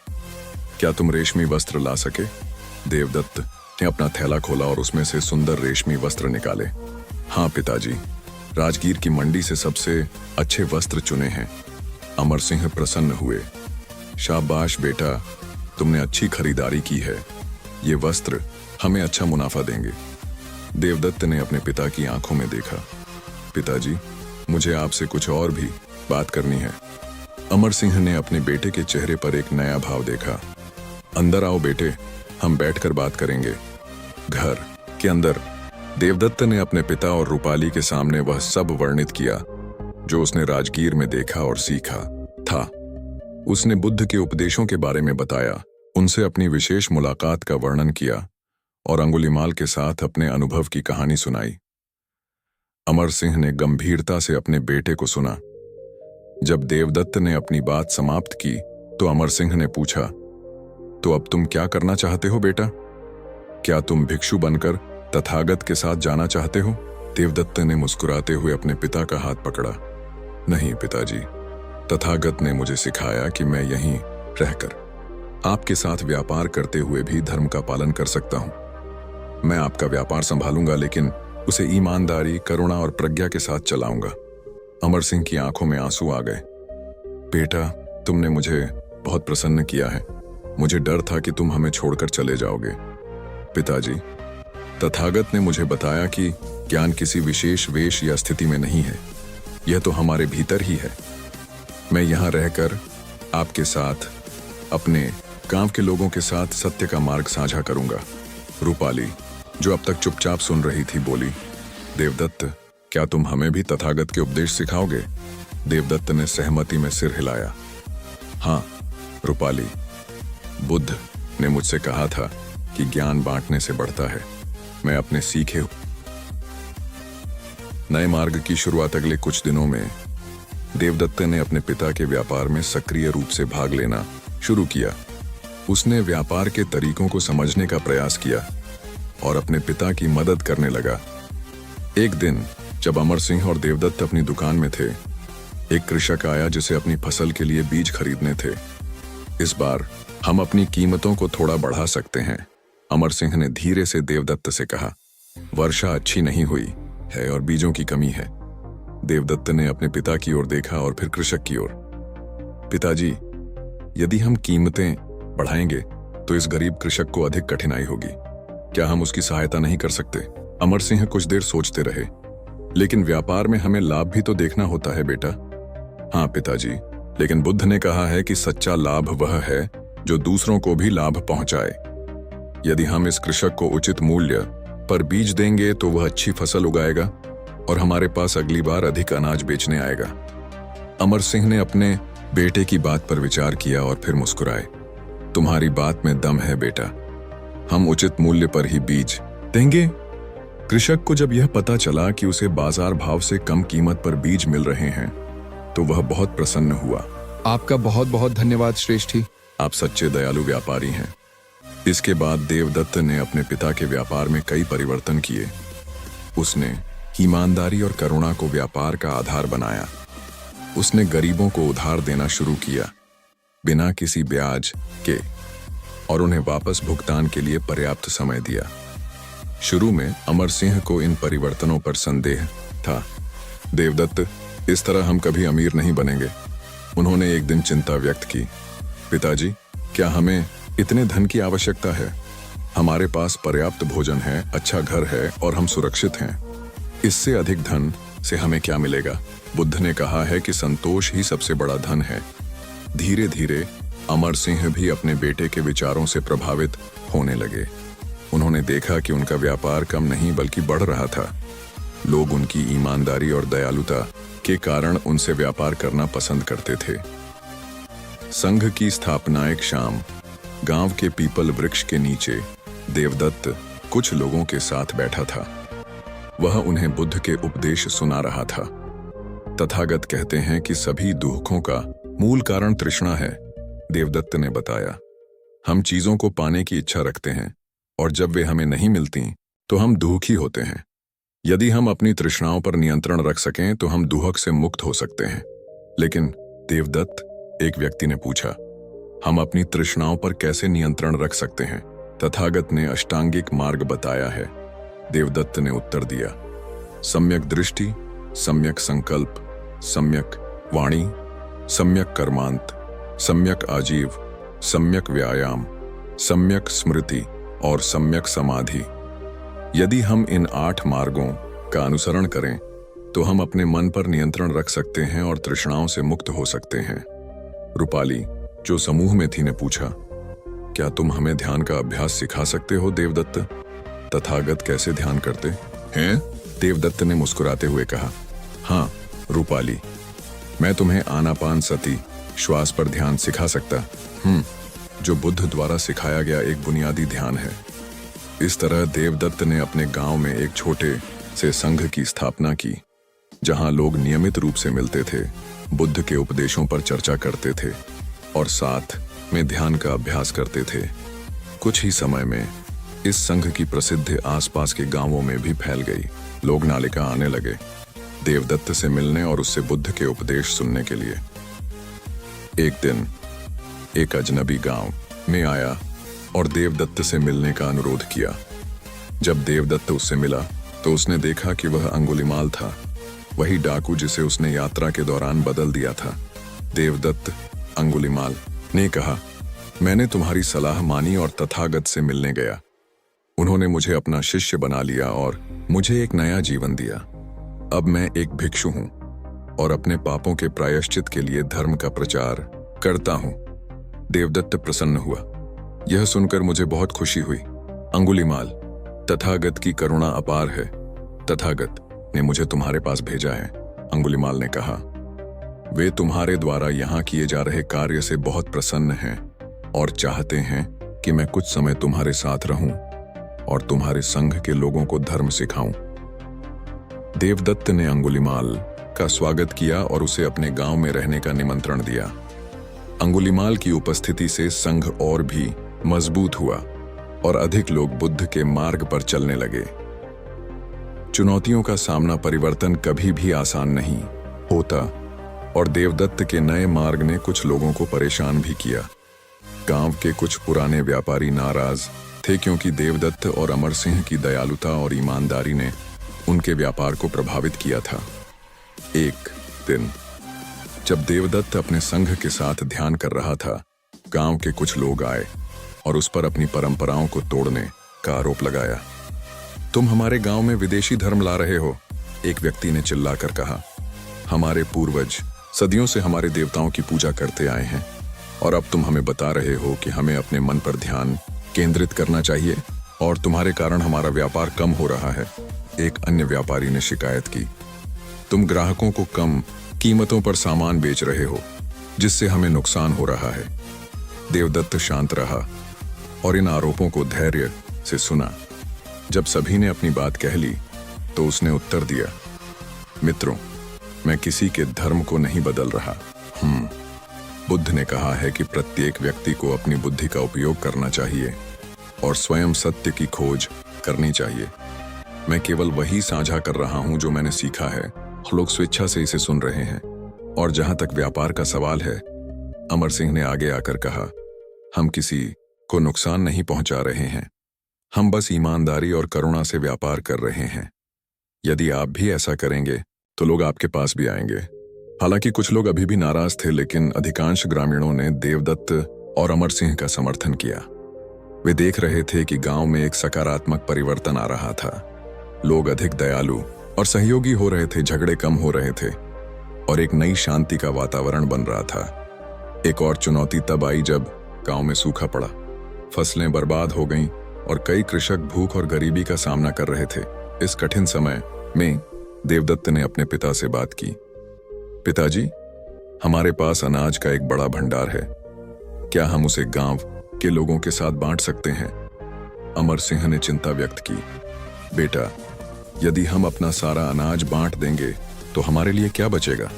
[SPEAKER 1] क्या तुम रेशमी वस्त्र ला सके? देवदत्त ने अपना थैला खोला और उसमें से सुंदर रेशमी वस्त्र निकाले। हाँ पिताजी, राजगीर की मंडी से सबसे अच्छे वस्त्र चुने हैं। अमर सिंह प्रसन्न हुए। शाबाश बेटा, तुमने अच्छी खरीदारी की है। ये वस्त्र हमें अच्छा मुनाफा देंगे। देवदत्त ने अपने पिता की आंखों में देखा। पिताजी, मुझे आपसे कुछ और भी बात करनी है। अमर सिंह ने अपने बेटे के चेहरे पर एक नया भाव देखा। अंदर आओ बेटे, हम बैठकर बात करेंगे। घर के अंदर देवदत्त ने अपने पिता और रूपाली के सामने वह सब वर्णित किया जो उसने राजगीर में देखा और सीखा था। उसने बुद्ध के उपदेशों के बारे में बताया, उनसे अपनी विशेष मुलाकात का वर्णन किया और अंगुलीमाल के साथ अपने अनुभव की कहानी सुनाई। अमर सिंह ने गंभीरता से अपने बेटे को सुना। जब देवदत्त ने अपनी बात समाप्त की तो अमर सिंह ने पूछा, तो अब तुम क्या करना चाहते हो बेटा? क्या तुम भिक्षु बनकर तथागत के साथ जाना चाहते हो? देवदत्त ने मुस्कुराते हुए अपने पिता का हाथ पकड़ा। नहीं पिताजी, तथागत ने मुझे सिखाया कि मैं यहीं रहकर आपके साथ व्यापार करते हुए भी धर्म का पालन कर सकता हूं। मैं आपका व्यापार संभालूंगा, लेकिन उसे ईमानदारी, करुणा और प्रज्ञा के साथ चलाऊंगा। अमर सिंह की आंखों में आंसू आ गए। बेटा, तुमने मुझे बहुत प्रसन्न किया है। मुझे डर था कि तुम हमें छोड़कर चले जाओगे। पिताजी, तथागत ने मुझे बताया कि ज्ञान किसी विशेष वेश या स्थिति में नहीं है, यह तो हमारे भीतर ही है। मैं यहाँ रहकर आपके साथ, अपने गांव के लोगों के साथ सत्य का मार्ग साझा करूंगा। रूपाली, जो अब तक चुपचाप सुन रही थी, बोली, देवदत्त, क्या तुम हमें भी तथागत के उपदेश सिखाओगे? देवदत्त ने सहमति में सिर हिलाया। हाँ रूपाली, बुद्ध ने मुझसे कहा था कि ज्ञान बांटने से बढ़ता है। मैं अपने सीखे नए मार्ग की शुरुआत अगले कुछ दिनों में देवदत्त ने अपने पिता के व्यापार में सक्रिय रूप से भाग लेना शुरू किया। उसने व्यापार के तरीकों को समझने का प्रयास किया और अपने पिता की मदद करने लगा। एक दिन जब अमर सिंह और देवदत्त अपनी दुकान में थे, एक कृषक आया जिसे अपनी फसल के लिए बीज खरीदने थे। इस बार हम अपनी कीमतों को थोड़ा बढ़ा सकते हैं, अमर सिंह ने धीरे से देवदत्त से कहा। वर्षा अच्छी नहीं हुई है और बीजों की कमी है। देवदत्त ने अपने पिता की ओर देखा और फिर कृषक की ओर। पिताजी, यदि हम कीमतें बढ़ाएंगे तो इस गरीब कृषक को अधिक कठिनाई होगी। क्या हम उसकी सहायता नहीं कर सकते? अमर सिंह कुछ देर सोचते रहे। लेकिन व्यापार में हमें लाभ भी तो देखना होता है बेटा। हाँ पिताजी, लेकिन बुद्ध ने कहा है कि सच्चा लाभ वह है जो दूसरों को भी लाभ पहुंचाए। यदि हम इस कृषक को उचित मूल्य पर बीज देंगे तो वह अच्छी फसल उगाएगा और हमारे पास अगली बार अधिक अनाज बेचने आएगा। अमर सिंह ने अपने बेटे की बात पर विचार किया और फिर मुस्कुराए। तुम्हारी बात में दम है बेटा, हम उचित मूल्य पर ही बीज देंगे। कृषक को जब यह पता चला कि उसे बाजार भाव से कम कीमत पर बीज मिल रहे हैं तो वह बहुत प्रसन्न हुआ।
[SPEAKER 2] आपका बहुत बहुत धन्यवाद श्रेष्ठी।
[SPEAKER 1] आप सच्चे दयालु व्यापारी हैं। इसके बाद देवदत्त ने अपने पिता के व्यापार में कई परिवर्तन किए। उसने ईमानदारी और करुणा को व्यापार का आधार बनाया। उसने गरीबों को उधार देना शुरू किया बिना किसी ब्याज के और उन्हें वापस भुगतान के लिए पर्याप्त समय दिया। शुरू में अमर सिंह को इन परिवर्तनों पर संदेह था। देवदत्त, इस तरह हम कभी अमीर नहीं बनेंगे। उन्होंने एक दिन चिंता व्यक्त की। पिताजी, क्या हमें इतने धन की आवश्यकता है? हमारे पास पर्याप्त भोजन है, अच्छा घर है और हम सुरक्षित हैं। इससे अधिक धन से हमें क्या मिलेगा? बुद्ध ने कहा है कि संतोष ही सबसे बड़ा धन है। धीरे धीरे अमर सिंह भी अपने बेटे के विचारों से प्रभावित होने लगे। उन्होंने देखा कि उनका व्यापार कम नहीं बल्कि बढ़ रहा था। लोग उनकी ईमानदारी और दयालुता के कारण उनसे व्यापार करना पसंद करते थे। संघ की स्थापना एक शाम गांव के पीपल वृक्ष के नीचे देवदत्त कुछ लोगों के साथ बैठा था। वह उन्हें बुद्ध के उपदेश सुना रहा था। तथागत कहते हैं कि सभी दुखों का मूल कारण तृष्णा है, देवदत्त ने बताया। हम चीजों को पाने की इच्छा रखते हैं और जब वे हमें नहीं मिलती तो हम दुखी होते हैं। यदि हम अपनी तृष्णाओं पर नियंत्रण रख सकें तो हम दुहक से मुक्त हो सकते हैं। लेकिन देवदत्त, एक व्यक्ति ने पूछा, हम अपनी तृष्णाओं पर कैसे नियंत्रण रख सकते हैं? तथागत ने अष्टांगिक मार्ग बताया है। देवदत्त ने उत्तर दिया, सम्यक दृष्टि, सम्यक संकल्प, सम्यक वाणी, सम्यक कर्मांत, सम्यक आजीव, सम्यक व्यायाम, सम्यक स्मृति और सम्यक समाधि। यदि हम इन 8 मार्गों का अनुसरण करें तो हम अपने मन पर नियंत्रण रख सकते हैं और तृष्णाओं से मुक्त हो सकते हैं। रूपाली, जो समूह में थी, ने पूछा, क्या तुम हमें ध्यान का अभ्यास सिखा सकते हो देवदत्त? तथागत कैसे ध्यान करते हैं? देवदत्त ने मुस्कुराते हुए कहा, हाँ रूपाली, मैं तुम्हें आनापान सती श्वास पर ध्यान सिखा सकता जो बुद्ध द्वारा सिखाया गया एक बुनियादी ध्यान है। इस तरह देवदत्त ने अपने गांव में एक छोटे से संघ की स्थापना की, जहां लोग नियमित रूप से मिलते थे, बुद्ध के उपदेशों पर चर्चा करते थे और साथ में ध्यान का अभ्यास करते थे। कुछ ही समय में इस संघ की प्रसिद्धि आसपास के गांवों में भी फैल गई। लोग नालिका आने लगे देवदत्त से मिलने और उससे बुद्ध के उपदेश सुनने के लिए। एक दिन एक अजनबी गांव में आया और देवदत्त से मिलने का अनुरोध किया। जब देवदत्त उससे मिला तो उसने देखा कि वह अंगुलिमाल था, वही डाकू जिसे उसने यात्रा के दौरान बदल दिया था। देवदत्त अंगुलिमाल ने कहा, मैंने तुम्हारी सलाह मानी और तथागत से मिलने गया। उन्होंने मुझे अपना शिष्य बना लिया और मुझे एक नया जीवन दिया। अब मैं एक भिक्षु हूं और अपने पापों के प्रायश्चित के लिए धर्म का प्रचार करता हूं। देवदत्त प्रसन्न हुआ। यह सुनकर मुझे बहुत खुशी हुई। अंगुलिमाल, तथागत की करुणा अपार है। तथागत ने मुझे तुम्हारे पास भेजा है, अंगुलिमाल ने कहा। वे तुम्हारे द्वारा यहाँ किए जा रहे कार्य से बहुत प्रसन्न हैं और चाहते हैं कि मैं कुछ समय तुम्हारे साथ रहूं और तुम्हारे संघ के लोगों को धर्म सिखाऊं। देवदत्त ने अंगुलिमाल का स्वागत किया और उसे अपने गांव में रहने का निमंत्रण दिया। अंगुलिमाल की उपस्थिति से संघ और भी मजबूत हुआ और अधिक लोग बुद्ध के मार्ग पर चलने लगे। चुनौतियों का सामना परिवर्तन कभी भी आसान नहीं होता। और देवदत्त के नए मार्ग ने कुछ लोगों को परेशान भी किया। गांव के कुछ पुराने व्यापारी नाराज थे क्योंकि देवदत्त और अमर सिंह की दयालुता और ईमानदारी ने उनके व्यापार को प्रभावित किया था। एक दिन जब देवदत्त अपने संघ के साथ ध्यान कर रहा था, गांव के कुछ लोग आए और उस पर अपनी परंपराओं को तोड़ने का आरोप लगाया। तुम हमारे गांव में विदेशी धर्म ला रहे हो, एक व्यक्ति ने चिल्लाकर कहा। हमारे पूर्वज सदियों से हमारे देवताओं की पूजा करते आए हैं और अब तुम हमें बता रहे हो कि हमें अपने मन पर ध्यान केंद्रित करना चाहिए और तुम्हारे कारण हमारा व्यापार कम हो रहा है। एक अन्य व्यापारी ने शिकायत की, तुम ग्राहकों को कम कीमतों पर सामान बेच रहे हो जिससे हमें नुकसान हो रहा है। देवदत्त शांत रहा और इन आरोपों को धैर्य से सुना। जब सभी ने अपनी बात कह ली तो उसने उत्तर दिया, मित्रों, मैं किसी के धर्म को नहीं बदल रहा। बुद्ध ने कहा है कि प्रत्येक व्यक्ति को अपनी बुद्धि का उपयोग करना चाहिए और स्वयं सत्य की खोज करनी चाहिए। मैं केवल वही साझा कर रहा हूं जो मैंने सीखा है। लोग स्वेच्छा से इसे सुन रहे हैं। और जहां तक व्यापार का सवाल है, अमर सिंह ने आगे आकर कहा, हम किसी को नुकसान नहीं पहुंचा रहे हैं, हम बस ईमानदारी और करुणा से व्यापार कर रहे हैं। यदि आप भी ऐसा करेंगे तो लोग आपके पास भी आएंगे। हालांकि कुछ लोग अभी भी नाराज थे, लेकिन अधिकांश ग्रामीणों ने देवदत्त और अमर सिंह का समर्थन किया। वे देख रहे थे कि गांव में एक सकारात्मक परिवर्तन आ रहा था। लोग अधिक दयालु और सहयोगी हो रहे थे, झगड़े कम हो रहे थे और एक नई शांति का वातावरण बन रहा था। एक और चुनौती तब आई जब गांव में सूखा पड़ा, फसलें बर्बाद हो गईं और कई कृषक भूख और गरीबी का सामना कर रहे थे। इस कठिन समय में देवदत्त ने अपने पिता से बात की। पिताजी, हमारे पास अनाज का एक बड़ा भंडार है, क्या हम उसे गांव के लोगों के साथ बांट सकते हैं? अमर सिंह ने चिंता व्यक्त की। बेटा, यदि हम अपना सारा अनाज बांट देंगे तो हमारे लिए क्या बचेगा?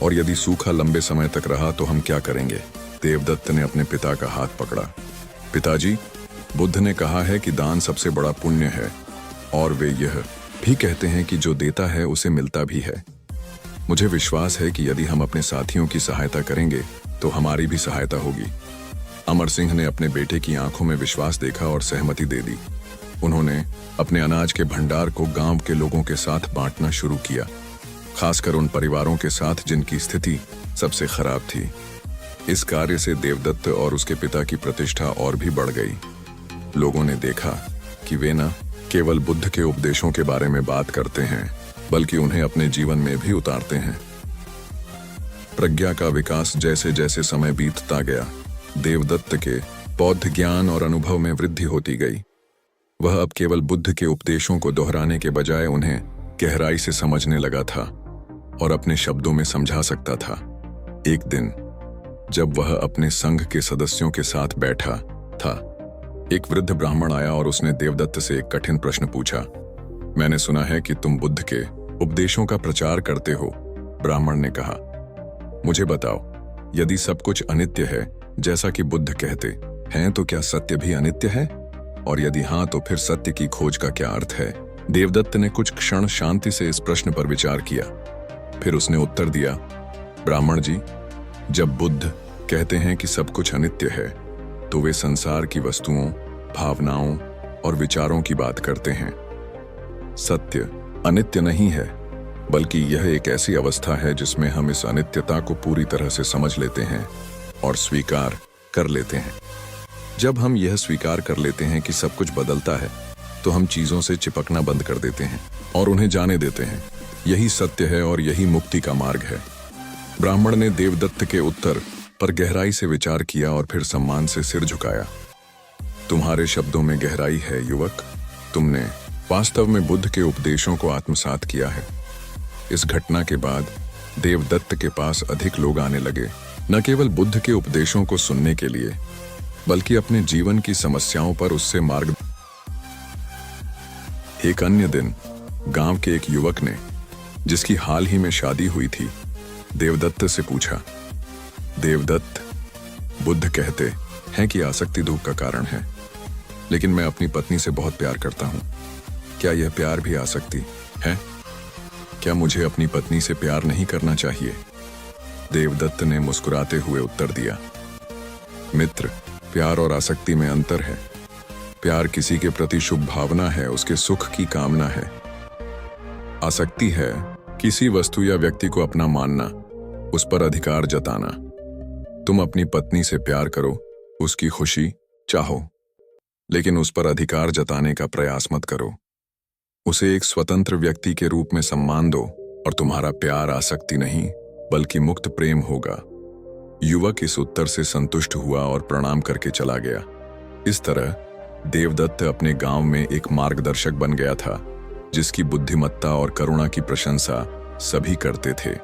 [SPEAKER 1] और यदि सूखा लंबे समय तक रहा तो हम क्या करेंगे? देवदत्त ने अपने पिता का हाथ पकड़ा। पिताजी, बुद्ध ने कहा है कि दान सबसे बड़ा पुण्य है और वे यह भी कहते हैं कि जो देता है उसे मिलता भी है। मुझे विश्वास है कि यदि हम अपने साथियों की सहायता करेंगे तो हमारी भी सहायता होगी। अमर सिंह ने अपने बेटे की आंखों में विश्वास देखा और सहमति दे दी। उन्होंने अपने अनाज के भंडार को गांव के लोगों के साथ बांटना शुरू किया, खासकर उन परिवारों के साथ जिनकी स्थिति सबसे खराब थी। इस कार्य से देवदत्त और उसके पिता की प्रतिष्ठा और भी बढ़ गई। लोगों ने देखा कि वे न केवल बुद्ध के उपदेशों के बारे में बात करते हैं, बल्कि उन्हें अपने जीवन में भी उतारते हैं। प्रज्ञा का विकास जैसे जैसे समय बीतता गया, देवदत्त के बौद्ध ज्ञान और अनुभव में वृद्धि होती गई। वह अब केवल बुद्ध के उपदेशों को दोहराने के बजाय उन्हें गहराई से समझने लगा था और अपने शब्दों में समझा सकता था। एक दिन जब वह अपने संघ के सदस्यों के साथ बैठा था, एक वृद्ध ब्राह्मण आया और उसने देवदत्त से एक कठिन प्रश्न पूछा। मैंने सुना है कि तुम बुद्ध के उपदेशों का प्रचार करते हो, ब्राह्मण ने कहा। मुझे बताओ, यदि सब कुछ अनित्य है जैसा कि बुद्ध कहते हैं, तो क्या सत्य भी अनित्य है? और यदि हाँ, तो फिर सत्य की खोज का क्या अर्थ है? देवदत्त ने कुछ क्षण शांति से इस प्रश्न पर विचार किया। फिर उसने उत्तर दिया, ब्राह्मण जी, जब बुद्ध कहते हैं कि सब कुछ अनित्य है, तो वे संसार की वस्तुओं, भावनाओं और विचारों की बात करते हैं। सत्य अनित्य नहीं है, बल्कि यह एक ऐसी अवस्था है जिसमें हम इस अनित्यता को पूरी तरह से समझ लेते हैं और स्वीकार कर लेते हैं। जब हम यह स्वीकार कर लेते हैं कि सब कुछ बदलता है, तो हम चीजों से चिपकना बंद कर देते हैं और उन्हें जाने देते हैं। यही सत्य है और यही मुक्ति का मार्ग है। ब्राह्मण ने देवदत्त के उत्तर पर गहराई से विचार किया और फिर सम्मान से सिर झुकाया। तुम्हारे शब्दों में गहराई है युवक, तुमने वास्तव में बुद्ध के उपदेशों को आत्मसात किया है। इस घटना के बाद देवदत्त के पास अधिक लोग आने लगे, न केवल बुद्ध के उपदेशों को सुनने के लिए, बल्कि अपने जीवन की समस्याओं पर उससे मार्ग। एक अन्य दिन गांव के एक युवक ने, जिसकी हाल ही में शादी हुई थी, देवदत्त से पूछा, देवदत्त, बुद्ध कहते हैं कि आसक्ति दुख का कारण है, लेकिन मैं अपनी पत्नी से बहुत प्यार करता हूं। क्या यह प्यार भी आसक्ति है? क्या मुझे अपनी पत्नी से प्यार नहीं करना चाहिए? देवदत्त ने मुस्कुराते हुए उत्तर दिया, मित्र, प्यार और आसक्ति में अंतर है। प्यार किसी के प्रति शुभ भावना है, उसके सुख की कामना है। आसक्ति है किसी वस्तु या व्यक्ति को अपना मानना, उस पर अधिकार जताना। तुम अपनी पत्नी से प्यार करो, उसकी खुशी चाहो, लेकिन उस पर अधिकार जताने का प्रयास मत करो। उसे एक स्वतंत्र व्यक्ति के रूप में सम्मान दो और तुम्हारा प्यार आसक्ति नहीं बल्कि मुक्त प्रेम होगा। युवक इस उत्तर से संतुष्ट हुआ और प्रणाम करके चला गया। इस तरह देवदत्त अपने गांव में एक मार्गदर्शक बन गया था, जिसकी बुद्धिमत्ता और करुणा की प्रशंसा सभी करते थे।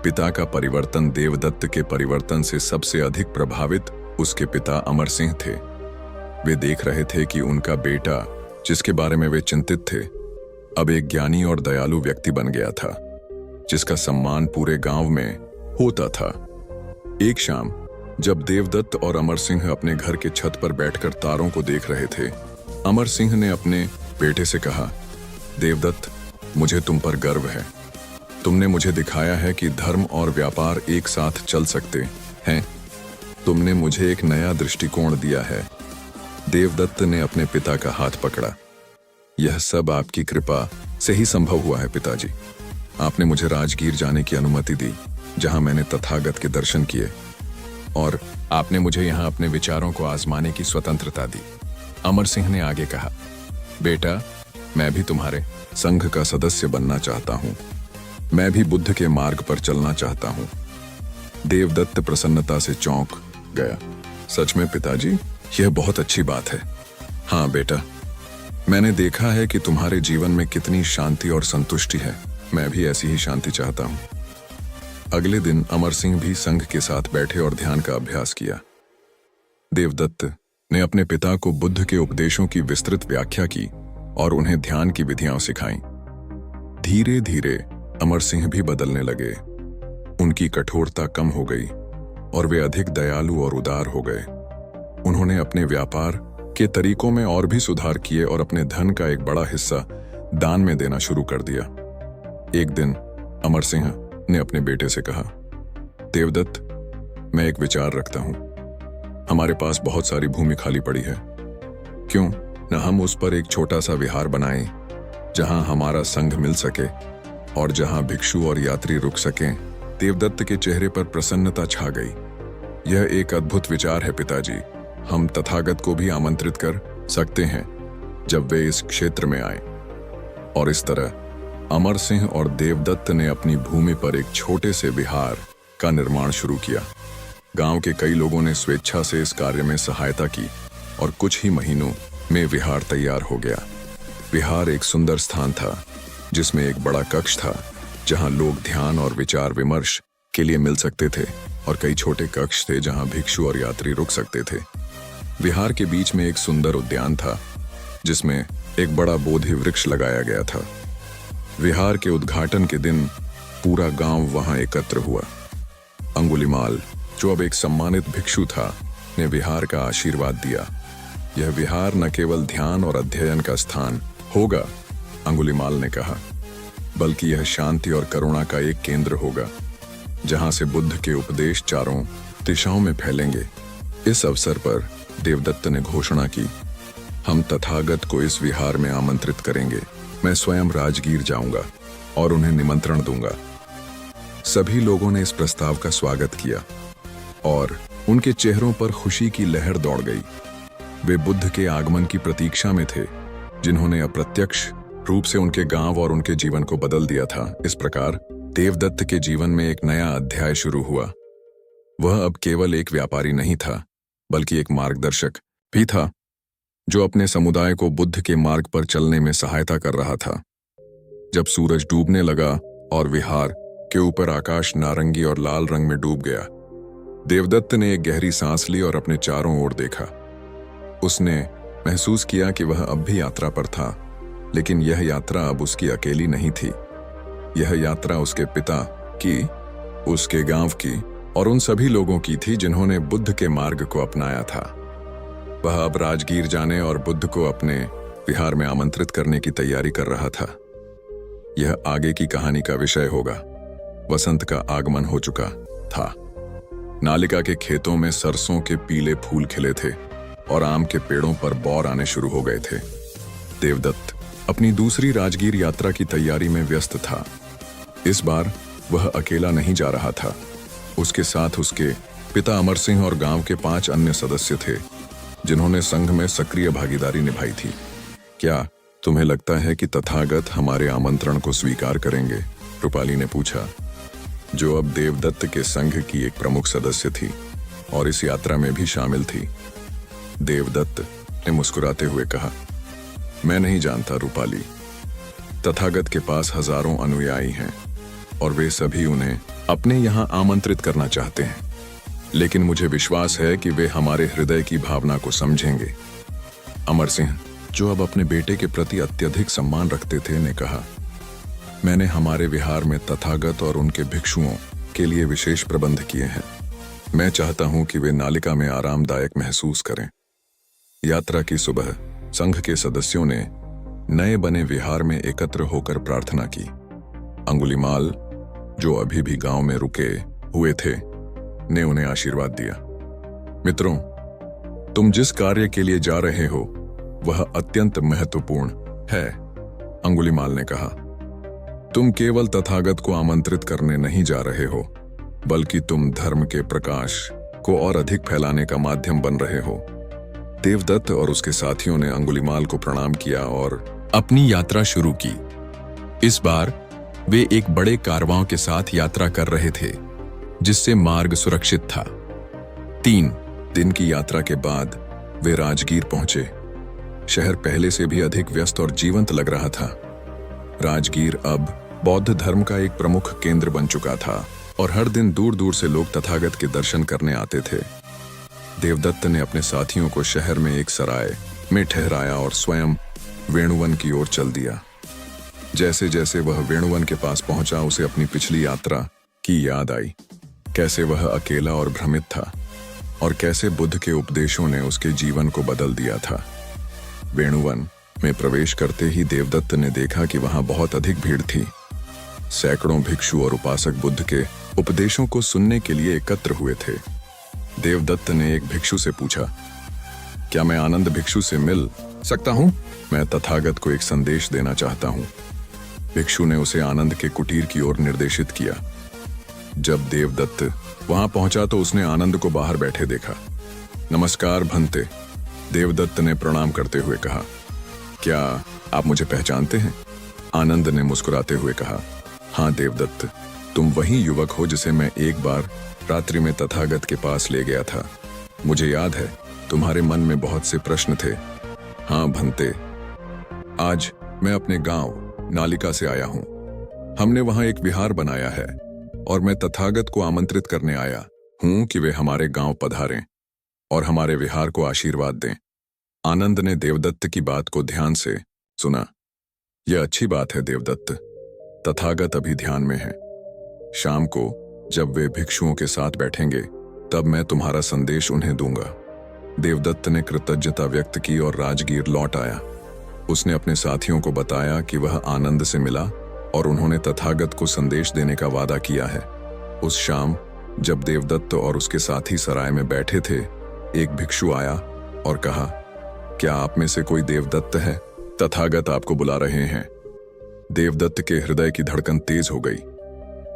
[SPEAKER 1] पिता का परिवर्तन देवदत्त के परिवर्तन से सबसे अधिक प्रभावित उसके पिता अमर सिंह थे। वे देख रहे थे कि उनका बेटा, जिसके बारे में वे चिंतित थे, अब एक ज्ञानी और दयालु व्यक्ति बन गया था, जिसका सम्मान पूरे गांव में होता था। एक शाम जब देवदत्त और अमर सिंह अपने घर के छत पर बैठकर तारों को देख रहे थे, अमर सिंह ने अपने बेटे से कहा, देवदत्त, मुझे तुम पर गर्व है। तुमने मुझे दिखाया है कि धर्म और व्यापार एक साथ चल सकते हैं। तुमने मुझे एक नया दृष्टिकोण दिया है। देवदत्त ने अपने पिता का हाथ पकड़ा। यह सब आपकी कृपा से ही संभव हुआ है पिताजी। आपने मुझे राजगीर जाने की अनुमति दी, जहां मैंने तथागत के दर्शन किए, और आपने मुझे यहां अपने विचारों को आजमाने की स्वतंत्रता दी। अमर सिंह ने आगे कहा, बेटा, मैं भी तुम्हारे संघ का सदस्य बनना चाहता हूं। मैं भी बुद्ध के मार्ग पर चलना चाहता हूं। देवदत्त प्रसन्नता से चौंक गया। सच में पिताजी, यह बहुत अच्छी बात है। हाँ बेटा, मैंने देखा है कि तुम्हारे जीवन में कितनी शांति और संतुष्टि है। मैं भी ऐसी ही शांति चाहता हूं। अगले दिन अमर सिंह भी संघ के साथ बैठे और ध्यान का अभ्यास किया। देवदत्त ने अपने पिता को बुद्ध के उपदेशों की विस्तृत व्याख्या की और उन्हें ध्यान की विधियां सिखाईं। धीरे धीरे अमर सिंह भी बदलने लगे। उनकी कठोरता कम हो गई और वे अधिक दयालु और उदार हो गए। उन्होंने अपने व्यापार के तरीकों में और भी सुधार किए और अपने धन का एक बड़ा हिस्सा दान में देना शुरू कर दिया। एक दिन अमर सिंह ने अपने बेटे से कहा, देवदत्त, मैं एक विचार रखता हूं। हमारे पास बहुत सारी भूमि खाली पड़ी है। क्यों न हम उस पर एक छोटा सा विहार बनाएं, जहां हमारा संघ मिल सके और जहां भिक्षु और यात्री रुक सकें। देवदत्त के चेहरे पर प्रसन्नता छा गई। यह एक अद्भुत विचार है पिताजी। हम तथागत को भी आमंत्रित कर सकते हैं जब वे इस क्षेत्र में आए। और इस तरह अमर सिंह और देवदत्त ने अपनी भूमि पर एक छोटे से विहार का निर्माण शुरू किया। गांव के कई लोगों ने स्वेच्छा से इस कार्य में सहायता की और कुछ ही महीनों में विहार तैयार हो गया। विहार एक सुंदर स्थान था, जिसमें एक बड़ा कक्ष था जहां लोग ध्यान और विचार विमर्श के लिए मिल सकते थे, और कई छोटे कक्ष थे जहां भिक्षु और यात्री रुक सकते थे। विहार के बीच में एक सुंदर उद्यान था, जिसमें एक बड़ा बोधि वृक्ष लगाया गया था। विहार के उद्घाटन के दिन पूरा गांव वहां एकत्र हुआ। अंगुलिमाल, जो अब एक सम्मानित भिक्षु था, ने विहार का आशीर्वाद दिया। यह विहार न केवल ध्यान और अध्ययन का स्थान होगा, अंगुलिमाल ने कहा, बल्कि यह शांति और करुणा का एक केंद्र होगा, जहां से बुद्ध के उपदेश चारों दिशाओं में फैलेंगे। इस अवसर पर देवदत्त ने घोषणा की, हम तथागत को इस विहार में आमंत्रित करेंगे। मैं स्वयं राजगीर जाऊंगा और उन्हें निमंत्रण दूंगा। सभी लोगों ने इस प्रस्ताव का स्वागत किया और उनके चेहरों पर खुशी की लहर दौड़ गई। वे बुद्ध के आगमन की प्रतीक्षा में थे, जिन्होंने अप्रत्यक्ष रूप से उनके गांव और उनके जीवन को बदल दिया था। इस प्रकार देवदत्त के जीवन में एक नया अध्याय शुरू हुआ। वह अब केवल एक व्यापारी नहीं था, बल्कि एक मार्गदर्शक भी था, जो अपने समुदाय को बुद्ध के मार्ग पर चलने में सहायता कर रहा था। जब सूरज डूबने लगा और विहार के ऊपर आकाश नारंगी और लाल रंग में डूब गया, देवदत्त ने एक गहरी सांस ली और अपने चारों ओर देखा। उसने महसूस किया कि वह अब भी यात्रा पर था, लेकिन यह यात्रा अब उसकी अकेली नहीं थी। यह यात्रा उसके पिता की, उसके गांव की और उन सभी लोगों की थी जिन्होंने बुद्ध के मार्ग को अपनाया था। वह अब राजगीर जाने और बुद्ध को अपने विहार में आमंत्रित करने की तैयारी कर रहा था। यह आगे की कहानी का विषय होगा। वसंत का आगमन हो चुका था। नालिका के खेतों में सरसों के पीले फूल खिले थे और आम के पेड़ों पर बौर आने शुरू हो गए थे। देवदत्त अपनी दूसरी राजगीर यात्रा की तैयारी में व्यस्त था। इस बार वह अकेला नहीं जा रहा था। उसके साथ उसके पिता अमर सिंह और गांव के 5 अन्य सदस्य थे, जिन्होंने संघ में सक्रिय भागीदारी निभाई थी। क्या तुम्हें लगता है कि तथागत हमारे आमंत्रण को स्वीकार करेंगे? रूपाली ने पूछा, जो अब देवदत्त के संघ की एक प्रमुख सदस्य थी और इस यात्रा में भी शामिल थी। देवदत्त ने मुस्कुराते हुए कहा, मैं नहीं जानता रूपाली। तथागत के पास हजारों अनुयायी हैं और वे सभी उन्हें अपने यहाँ आमंत्रित करना चाहते हैं, लेकिन मुझे विश्वास है कि वे हमारे हृदय की भावना को समझेंगे। अमर सिंह, जो अब अपने बेटे के प्रति अत्यधिक सम्मान रखते थे, ने कहा, मैंने हमारे विहार में तथागत और उनके भिक्षुओं के लिए विशेष प्रबंध किए हैं। मैं चाहता हूं कि वे नालिका में आरामदायक महसूस करें। यात्रा की सुबह संघ के सदस्यों ने नए बने विहार में एकत्र होकर प्रार्थना की। अंगुलीमाल, जो अभी भी गांव में रुके हुए थे, ने उन्हें आशीर्वाद दिया। मित्रों, तुम जिस कार्य के लिए जा रहे हो वह अत्यंत महत्वपूर्ण है, अंगुलीमाल ने कहा। तुम केवल तथागत को आमंत्रित करने नहीं जा रहे हो, बल्कि तुम धर्म के प्रकाश को और अधिक फैलाने का माध्यम बन रहे हो। देवदत्त और उसके साथियों ने अंगुलीमाल को प्रणाम किया और अपनी यात्रा शुरू की। इस बार वे एक बड़े कारवां के साथ यात्रा कर रहे थे, जिससे मार्ग सुरक्षित था। 3 दिन की यात्रा के बाद वे राजगीर पहुंचे। शहर पहले से भी अधिक व्यस्त और जीवंत लग रहा था। राजगीर अब बौद्ध धर्म का एक प्रमुख केंद्र बन चुका था और हर दिन दूर दूर से लोग तथागत के दर्शन करने आते थे। देवदत्त ने अपने साथियों को शहर में एक सराय में ठहराया और स्वयं वेणुवन की ओर चल दिया। जैसे जैसे वह वेणुवन के पास पहुंचा, उसे अपनी पिछली यात्रा की याद आई। कैसे वह अकेला और भ्रमित था और कैसे बुद्ध के उपदेशों ने उसके जीवन को बदल दिया था। वेणुवन में प्रवेश करते ही देवदत्त ने देखा कि वहां बहुत अधिक भीड़ थी। सैकड़ों भिक्षु और उपासक बुद्ध के उपदेशों को सुनने के लिए एकत्र हुए थे। देवदत्त ने एक भिक्षु से पूछा, क्या मैं आनंद भिक्षु से मिल सकता हूं? मैं तथागत को एक संदेश देना चाहता हूं। भिक्षु ने उसे आनंद के कुटीर की ओर निर्देशित किया। जब देवदत्त वहां पहुंचा तो उसने आनंद को बाहर बैठे देखा। नमस्कार भंते, देवदत्त ने प्रणाम करते हुए कहा। क्या आप मुझे पहचानते हैं? आनंद ने मुस्कुराते हुए कहा, हाँ देवदत्त, तुम वही युवक हो जिसे मैं एक बार रात्रि में तथागत के पास ले गया था। मुझे याद है, तुम्हारे मन में बहुत से प्रश्न थे। हाँ भंते, आज मैं अपने गांव नालिका से आया हूं। हमने वहां एक विहार बनाया है और मैं तथागत को आमंत्रित करने आया हूं कि वे हमारे गांव पधारें और हमारे विहार को आशीर्वाद दें। आनंद ने देवदत्त की बात को ध्यान से सुना। यह अच्छी बात है देवदत्त, तथागत अभी ध्यान में है। शाम को जब वे भिक्षुओं के साथ बैठेंगे, तब मैं तुम्हारा संदेश उन्हें दूंगा। देवदत्त ने कृतज्ञता व्यक्त की और राजगीर लौट आया। उसने अपने साथियों को बताया कि वह आनंद से मिला और उन्होंने तथागत को संदेश देने का वादा किया है। उस शाम जब देवदत्त और उसके साथी सराय में बैठे थे, एक भिक्षु आया और कहा, क्या आप में से कोई देवदत्त है? तथागत आपको बुला रहे हैं। देवदत्त के हृदय की धड़कन तेज हो गई।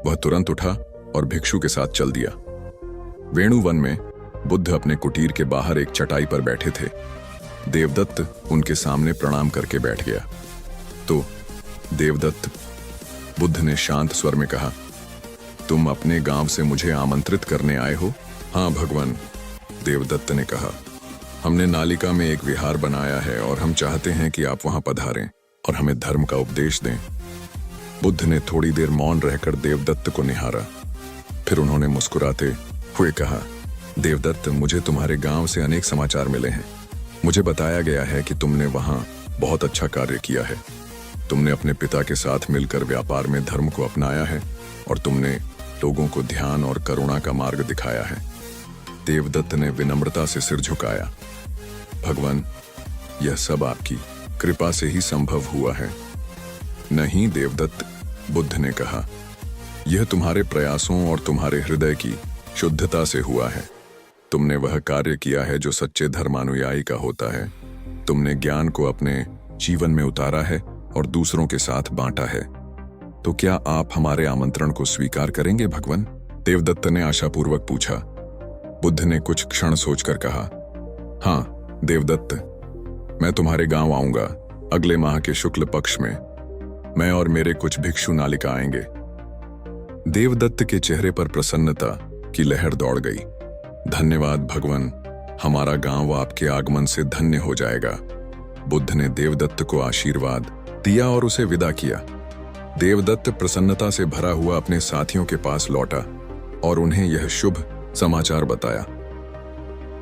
[SPEAKER 1] वह तुरंत उठा और भिक्षु के साथ चल दिया। वेणुवन में बुद्ध अपने कुटीर के बाहर एक चटाई पर बैठे थे। देवदत्त उनके सामने प्रणाम करके बैठ गया। तो देवदत्त, बुद्ध ने शांत स्वर में कहा, तुम अपने गांव से मुझे आमंत्रित करने आए हो? हाँ भगवान, देवदत्त ने कहा। हमने नालिका में एक विहार बनाया है और हम चाहते हैं कि आप वहां पधारें और हमें धर्म का उपदेश दें। बुद्ध ने थोड़ी देर मौन रहकर देवदत्त को निहारा। फिर उन्होंने मुस्कुराते हुए कहा, देवदत्त, मुझे तुम्हारे गांव से अनेक समाचार मिले हैं। मुझे बताया गया है कि तुमने वहां बहुत अच्छा कार्य किया है। तुमने अपने पिता के साथ मिलकर व्यापार में धर्म को अपनाया है और तुमने लोगों को ध्यान और करुणा का मार्ग दिखाया है। देवदत्त ने विनम्रता से सिर झुकाया। भगवान, यह सब आपकी कृपा से ही संभव हुआ है। नहीं देवदत्त, बुद्ध ने कहा, यह तुम्हारे प्रयासों और तुम्हारे हृदय की शुद्धता से हुआ है। तुमने वह कार्य किया है जो सच्चे धर्मानुयायी का होता है। तुमने ज्ञान को अपने जीवन में उतारा है और दूसरों के साथ बांटा है। तो क्या आप हमारे आमंत्रण को स्वीकार करेंगे भगवान? देवदत्त ने आशापूर्वक पूछा। बुद्ध ने कुछ क्षण सोचकर कहा, हाँ देवदत्त, मैं तुम्हारे गांव आऊंगा। अगले माह के शुक्ल पक्ष में मैं और मेरे कुछ भिक्षु नालिका आएंगे। देवदत्त के चेहरे पर प्रसन्नता की लहर दौड़ गई। धन्यवाद भगवान, हमारा गांव आपके आगमन से धन्य हो जाएगा। बुद्ध ने देवदत्त को आशीर्वाद दिया और उसे विदा किया। देवदत्त प्रसन्नता से भरा हुआ अपने साथियों के पास लौटा और उन्हें यह शुभ समाचार बताया।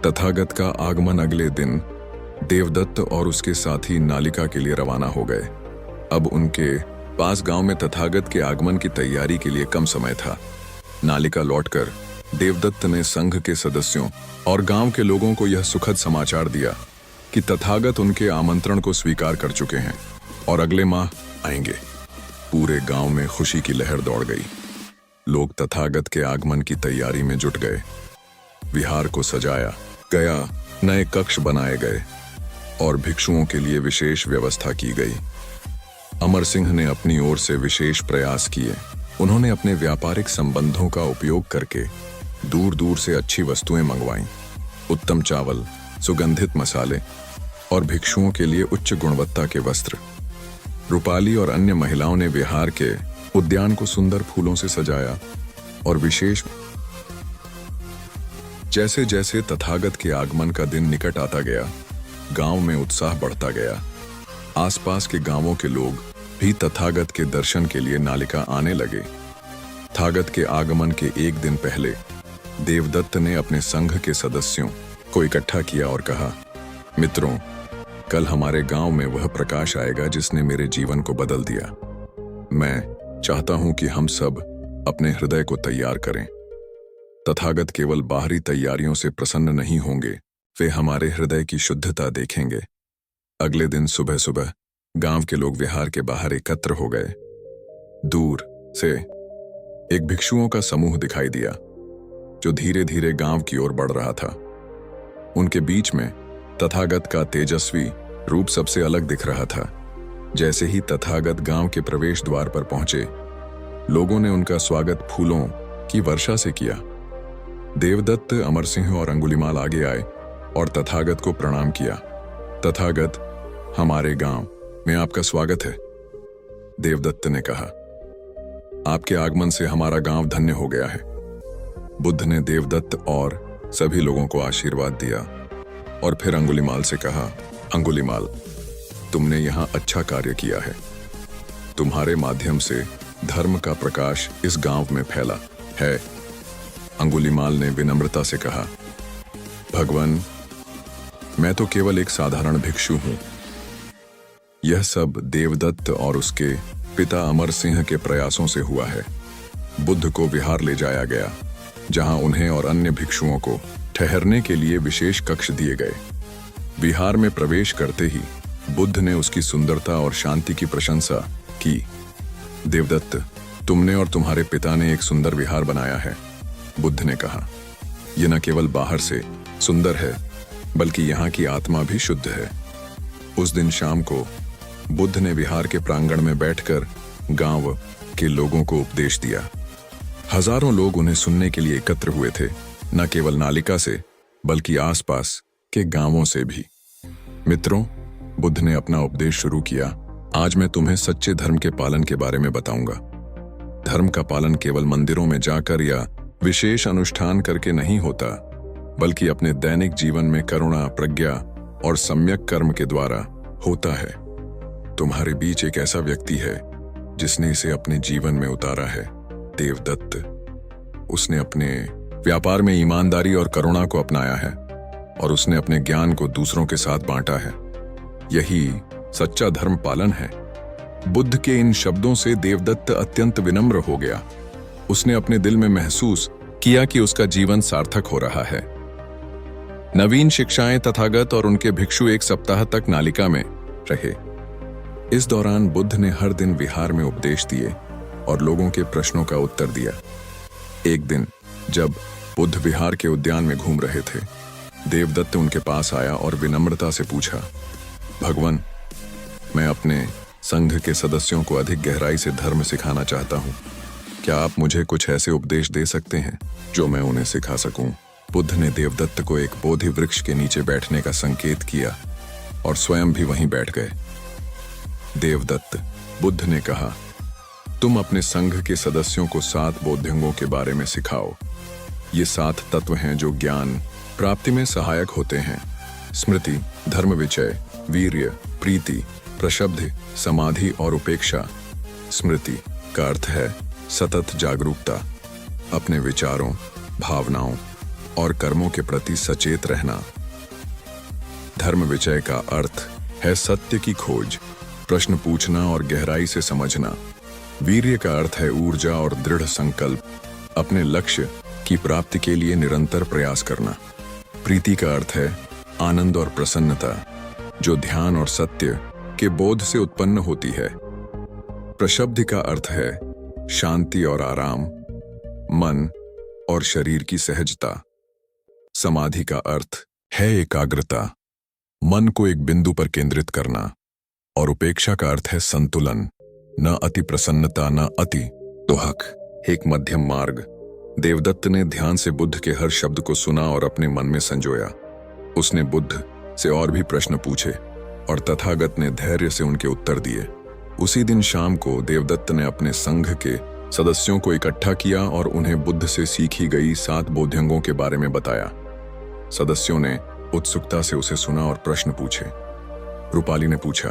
[SPEAKER 1] तथागत का आगमन अगले दिन देवदत्त और उसके साथी नालिका के लिए रवाना हो गए। अब उनके पास गांव में तथागत के आगमन की तैयारी के लिए कम समय था। नालिका लौटकर देवदत्त ने संघ के सदस्यों और गांव के लोगों को यह सुखद समाचार दिया कि तथागत उनके आमंत्रण को स्वीकार कर चुके हैं और अगले माह आएंगे। पूरे गांव में खुशी की लहर दौड़ गई। लोग तथागत के आगमन की तैयारी में जुट गए। विहार को सजाया गया, नए कक्ष बनाए गए और भिक्षुओं के लिए विशेष व्यवस्था की गई। अमर सिंह ने अपनी ओर से विशेष प्रयास किए। उन्होंने अपने व्यापारिक संबंधों का उपयोग करके दूर दूर से अच्छी वस्तुएं मंगवाईं। उत्तम चावल, सुगंधित मसाले और भिक्षुओं के लिए उच्च गुणवत्ता के वस्त्र। रूपाली और अन्य महिलाओं ने विहार के उद्यान को सुंदर फूलों से सजाया और विशेष जैसे जैसे तथागत के आगमन का दिन निकट आता गया, गांव में उत्साह बढ़ता गया। आसपास के गांवों के लोग भी तथागत के दर्शन के लिए नालिका आने लगे। तथागत के आगमन के एक दिन पहले देवदत्त ने अपने संघ के सदस्यों को इकट्ठा किया और कहा, मित्रों, कल हमारे गांव में वह प्रकाश आएगा जिसने मेरे जीवन को बदल दिया। मैं चाहता हूं कि हम सब अपने हृदय को तैयार करें। तथागत केवल बाहरी तैयारियों से प्रसन्न नहीं होंगे, वे हमारे हृदय की शुद्धता देखेंगे। अगले दिन सुबह सुबह गांव के लोग विहार के बाहर एकत्र हो गए। दूर से एक भिक्षुओं का समूह दिखाई दिया जो धीरे धीरे गांव की ओर बढ़ रहा था। उनके बीच में तथागत का तेजस्वी रूप सबसे अलग दिख रहा था। जैसे ही तथागत गांव के प्रवेश द्वार पर पहुंचे, लोगों ने उनका स्वागत फूलों की वर्षा से किया। देवदत्त, अमर सिंह और अंगुलीमाल आगे आए और तथागत को प्रणाम किया। तथागत, हमारे गांव में आपका स्वागत है। देवदत्त ने कहा, आपके आगमन से हमारा गांव धन्य हो गया है। बुद्ध ने देवदत्त और सभी लोगों को आशीर्वाद दिया और फिर अंगुलीमाल से कहा, अंगुलीमाल, तुमने यहां अच्छा कार्य किया है। तुम्हारे माध्यम से धर्म का प्रकाश इस गांव में फैला है। अंगुलीमाल ने विनम्रता से कहा, भगवान, मैं तो केवल एक साधारण भिक्षु हूं। यह सब देवदत्त और उसके पिता अमर सिंह के प्रयासों से हुआ है। बुद्ध को विहार ले जाया गया, जहां उन्हें और अन्य भिक्षुओं को ठहरने के लिए विशेष कक्ष दिए गए। विहार में प्रवेश करते ही बुद्ध ने उसकी सुंदरता और शांति की प्रशंसा की। देवदत्त, तुमने और तुम्हारे पिता ने एक सुंदर विहार बनाया है। बुद्ध ने कहा, यह न केवल बाहर से सुंदर है, बल्कि यहाँ की आत्मा भी शुद्ध है। उस दिन शाम को बुद्ध ने विहार के प्रांगण में बैठकर गांव के लोगों को उपदेश दिया। हजारों लोग उन्हें सुनने के लिए एकत्र हुए थे, न केवल नालिका से बल्कि आसपास के गांवों से भी। मित्रों, बुद्ध ने अपना उपदेश शुरू किया। आज मैं तुम्हें सच्चे धर्म के पालन के बारे में बताऊंगा। धर्म का पालन केवल मंदिरों में जाकर या विशेष अनुष्ठान करके नहीं होता, बल्कि अपने दैनिक जीवन में करुणा, प्रज्ञा और सम्यक कर्म के द्वारा होता है। तुम्हारे बीच एक ऐसा व्यक्ति है जिसने इसे अपने जीवन में उतारा है, देवदत्त। उसने अपने व्यापार में ईमानदारी और करुणा को अपनाया है और उसने अपने ज्ञान को दूसरों के साथ बांटा है। यही सच्चा धर्म पालन है। बुद्ध के इन शब्दों से देवदत्त अत्यंत विनम्र हो गया। उसने अपने दिल में महसूस किया कि उसका जीवन सार्थक हो रहा है। नवीन शिक्षाएं तथागत और उनके भिक्षु एक सप्ताह तक नालिका में रहे। इस दौरान बुद्ध ने हर दिन विहार में उपदेश दिए। और लोगों के प्रश्नों का उत्तर दिया। एक दिन जब बुद्ध विहार के उद्यान में घूम रहे थे, देवदत्त उनके पास आया और विनम्रता से पूछा, भगवान, मैं अपने संघ के सदस्यों को अधिक गहराई से धर्म सिखाना चाहता हूँ। क्या आप मुझे कुछ ऐसे उपदेश दे सकते हैं जो मैं उन्हें सिखा सकूं? बुद्ध ने देवदत्त को एक बोधि वृक्ष के नीचे बैठने का संकेत किया और स्वयं भी वहीं बैठ गए। देवदत्त, बुद्ध ने कहा, तुम अपने संघ के सदस्यों को 7 बोध्यंगों के बारे में सिखाओ। ये 7 तत्व हैं जो ज्ञान प्राप्ति में सहायक होते हैं। स्मृति, धर्म विचय, वीर्य, प्रीति, प्रशब्द, समाधि और उपेक्षा। स्मृति का अर्थ है सतत जागरूकता, अपने विचारों, भावनाओं और कर्मों के प्रति सचेत रहना। धर्म विचय का अर्थ है सत्य की खोज, प्रश्न पूछना और गहराई से समझना। वीर्य का अर्थ है ऊर्जा और दृढ़ संकल्प, अपने लक्ष्य की प्राप्ति के लिए निरंतर प्रयास करना। प्रीति का अर्थ है आनंद और प्रसन्नता, जो ध्यान और सत्य के बोध से उत्पन्न होती है। प्रशब्द का अर्थ है शांति और आराम, मन और शरीर की सहजता। समाधि का अर्थ है एकाग्रता, मन को एक बिंदु पर केंद्रित करना। और उपेक्षा का अर्थ है संतुलन, न अति प्रसन्नता न अति दुहक, एक मध्यम मार्ग। देवदत्त ने ध्यान से बुद्ध के हर शब्द को सुना और अपने मन में संजोया। उसने बुद्ध से और भी प्रश्न पूछे और तथागत ने धैर्य से उनके उत्तर दिए। उसी दिन शाम को देवदत्त ने अपने संघ के सदस्यों को इकट्ठा किया और उन्हें बुद्ध से सीखी गई 7 बोध्यंगों के बारे में बताया। सदस्यों ने उत्सुकता से उसे सुना और प्रश्न पूछे। रूपाली ने पूछा,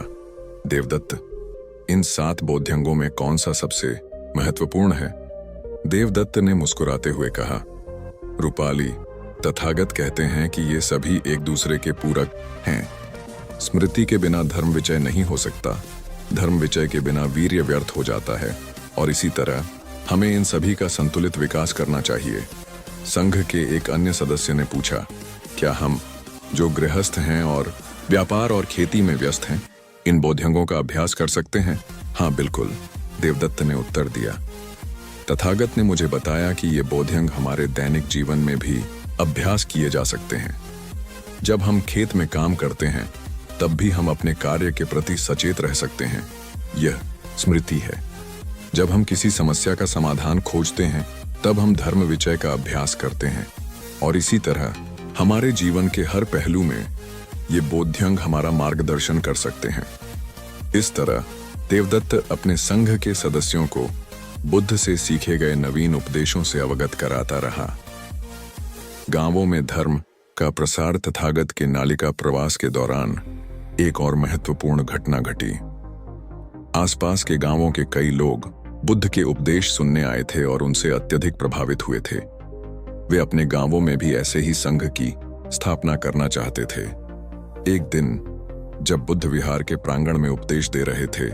[SPEAKER 1] देवदत्त, इन 7 बोध्यंगों में कौन सा सबसे महत्वपूर्ण है? देवदत्त ने मुस्कुराते हुए कहा, रूपाली, तथागत कहते हैं कि ये सभी एक दूसरे के पूरक हैं। स्मृति के बिना धर्म विचय नहीं हो सकता, धर्म विचय के बिना वीर्य व्यर्थ हो जाता है, और इसी तरह हमें इन सभी का संतुलित विकास करना चाहिए। संघ के एक अन्य सदस्य ने पूछा, क्या हम जो गृहस्थ हैं और व्यापार और खेती में व्यस्त हैं, इन बोध्यंगों का अभ्यास कर सकते हैं? हाँ बिल्कुल, देवदत्त ने उत्तर दिया। तथागत ने मुझे बताया कि ये बोध्यंग हमारे दैनिक जीवन में भी अभ्यास किए जा सकते हैं। जब हम खेत में काम करते हैं तब भी हम अपने कार्य के प्रति सचेत रह सकते हैं। यह स्मृति है। जब हम किसी समस्या का समाधान खोजते हैं तब हम धर्म विचय का अभ्यास करते हैं, और इसी तरह हमारे जीवन के हर पहलू में ये बोध्यंग हमारा मार्गदर्शन कर सकते हैं। इस तरह देवदत्त अपने संघ के सदस्यों को बुद्ध से सीखे गए नवीन उपदेशों से अवगत कराता रहा। गांवों में धर्म का प्रसार तथागत के नालिका प्रवास के दौरान एक और महत्वपूर्ण घटना घटी। आसपास के गांवों के कई लोग बुद्ध के उपदेश सुनने आए थे और उनसे अत्यधिक प्रभावित हुए थे। वे अपने गांवों में भी ऐसे ही संघ की स्थापना करना चाहते थे। एक दिन जब बुद्ध विहार के प्रांगण में उपदेश दे रहे थे,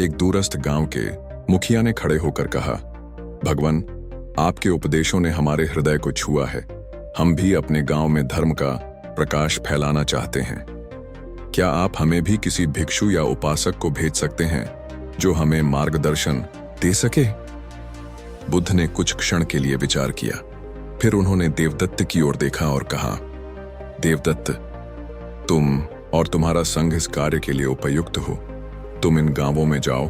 [SPEAKER 1] एक दूरस्थ गांव के मुखिया ने खड़े होकर कहा, भगवान, आपके उपदेशों ने हमारे हृदय को छुआ है। हम भी अपने गांव में धर्म का प्रकाश फैलाना चाहते हैं। क्या आप हमें भी किसी भिक्षु या उपासक को भेज सकते हैं जो हमें मार्गदर्शन दे सके? बुद्ध ने कुछ क्षण के लिए विचार किया, फिर उन्होंने देवदत्त की ओर देखा और कहा, देवदत्त, तुम और तुम्हारा संघ इस कार्य के लिए उपयुक्त हो। तुम इन गांवों में जाओ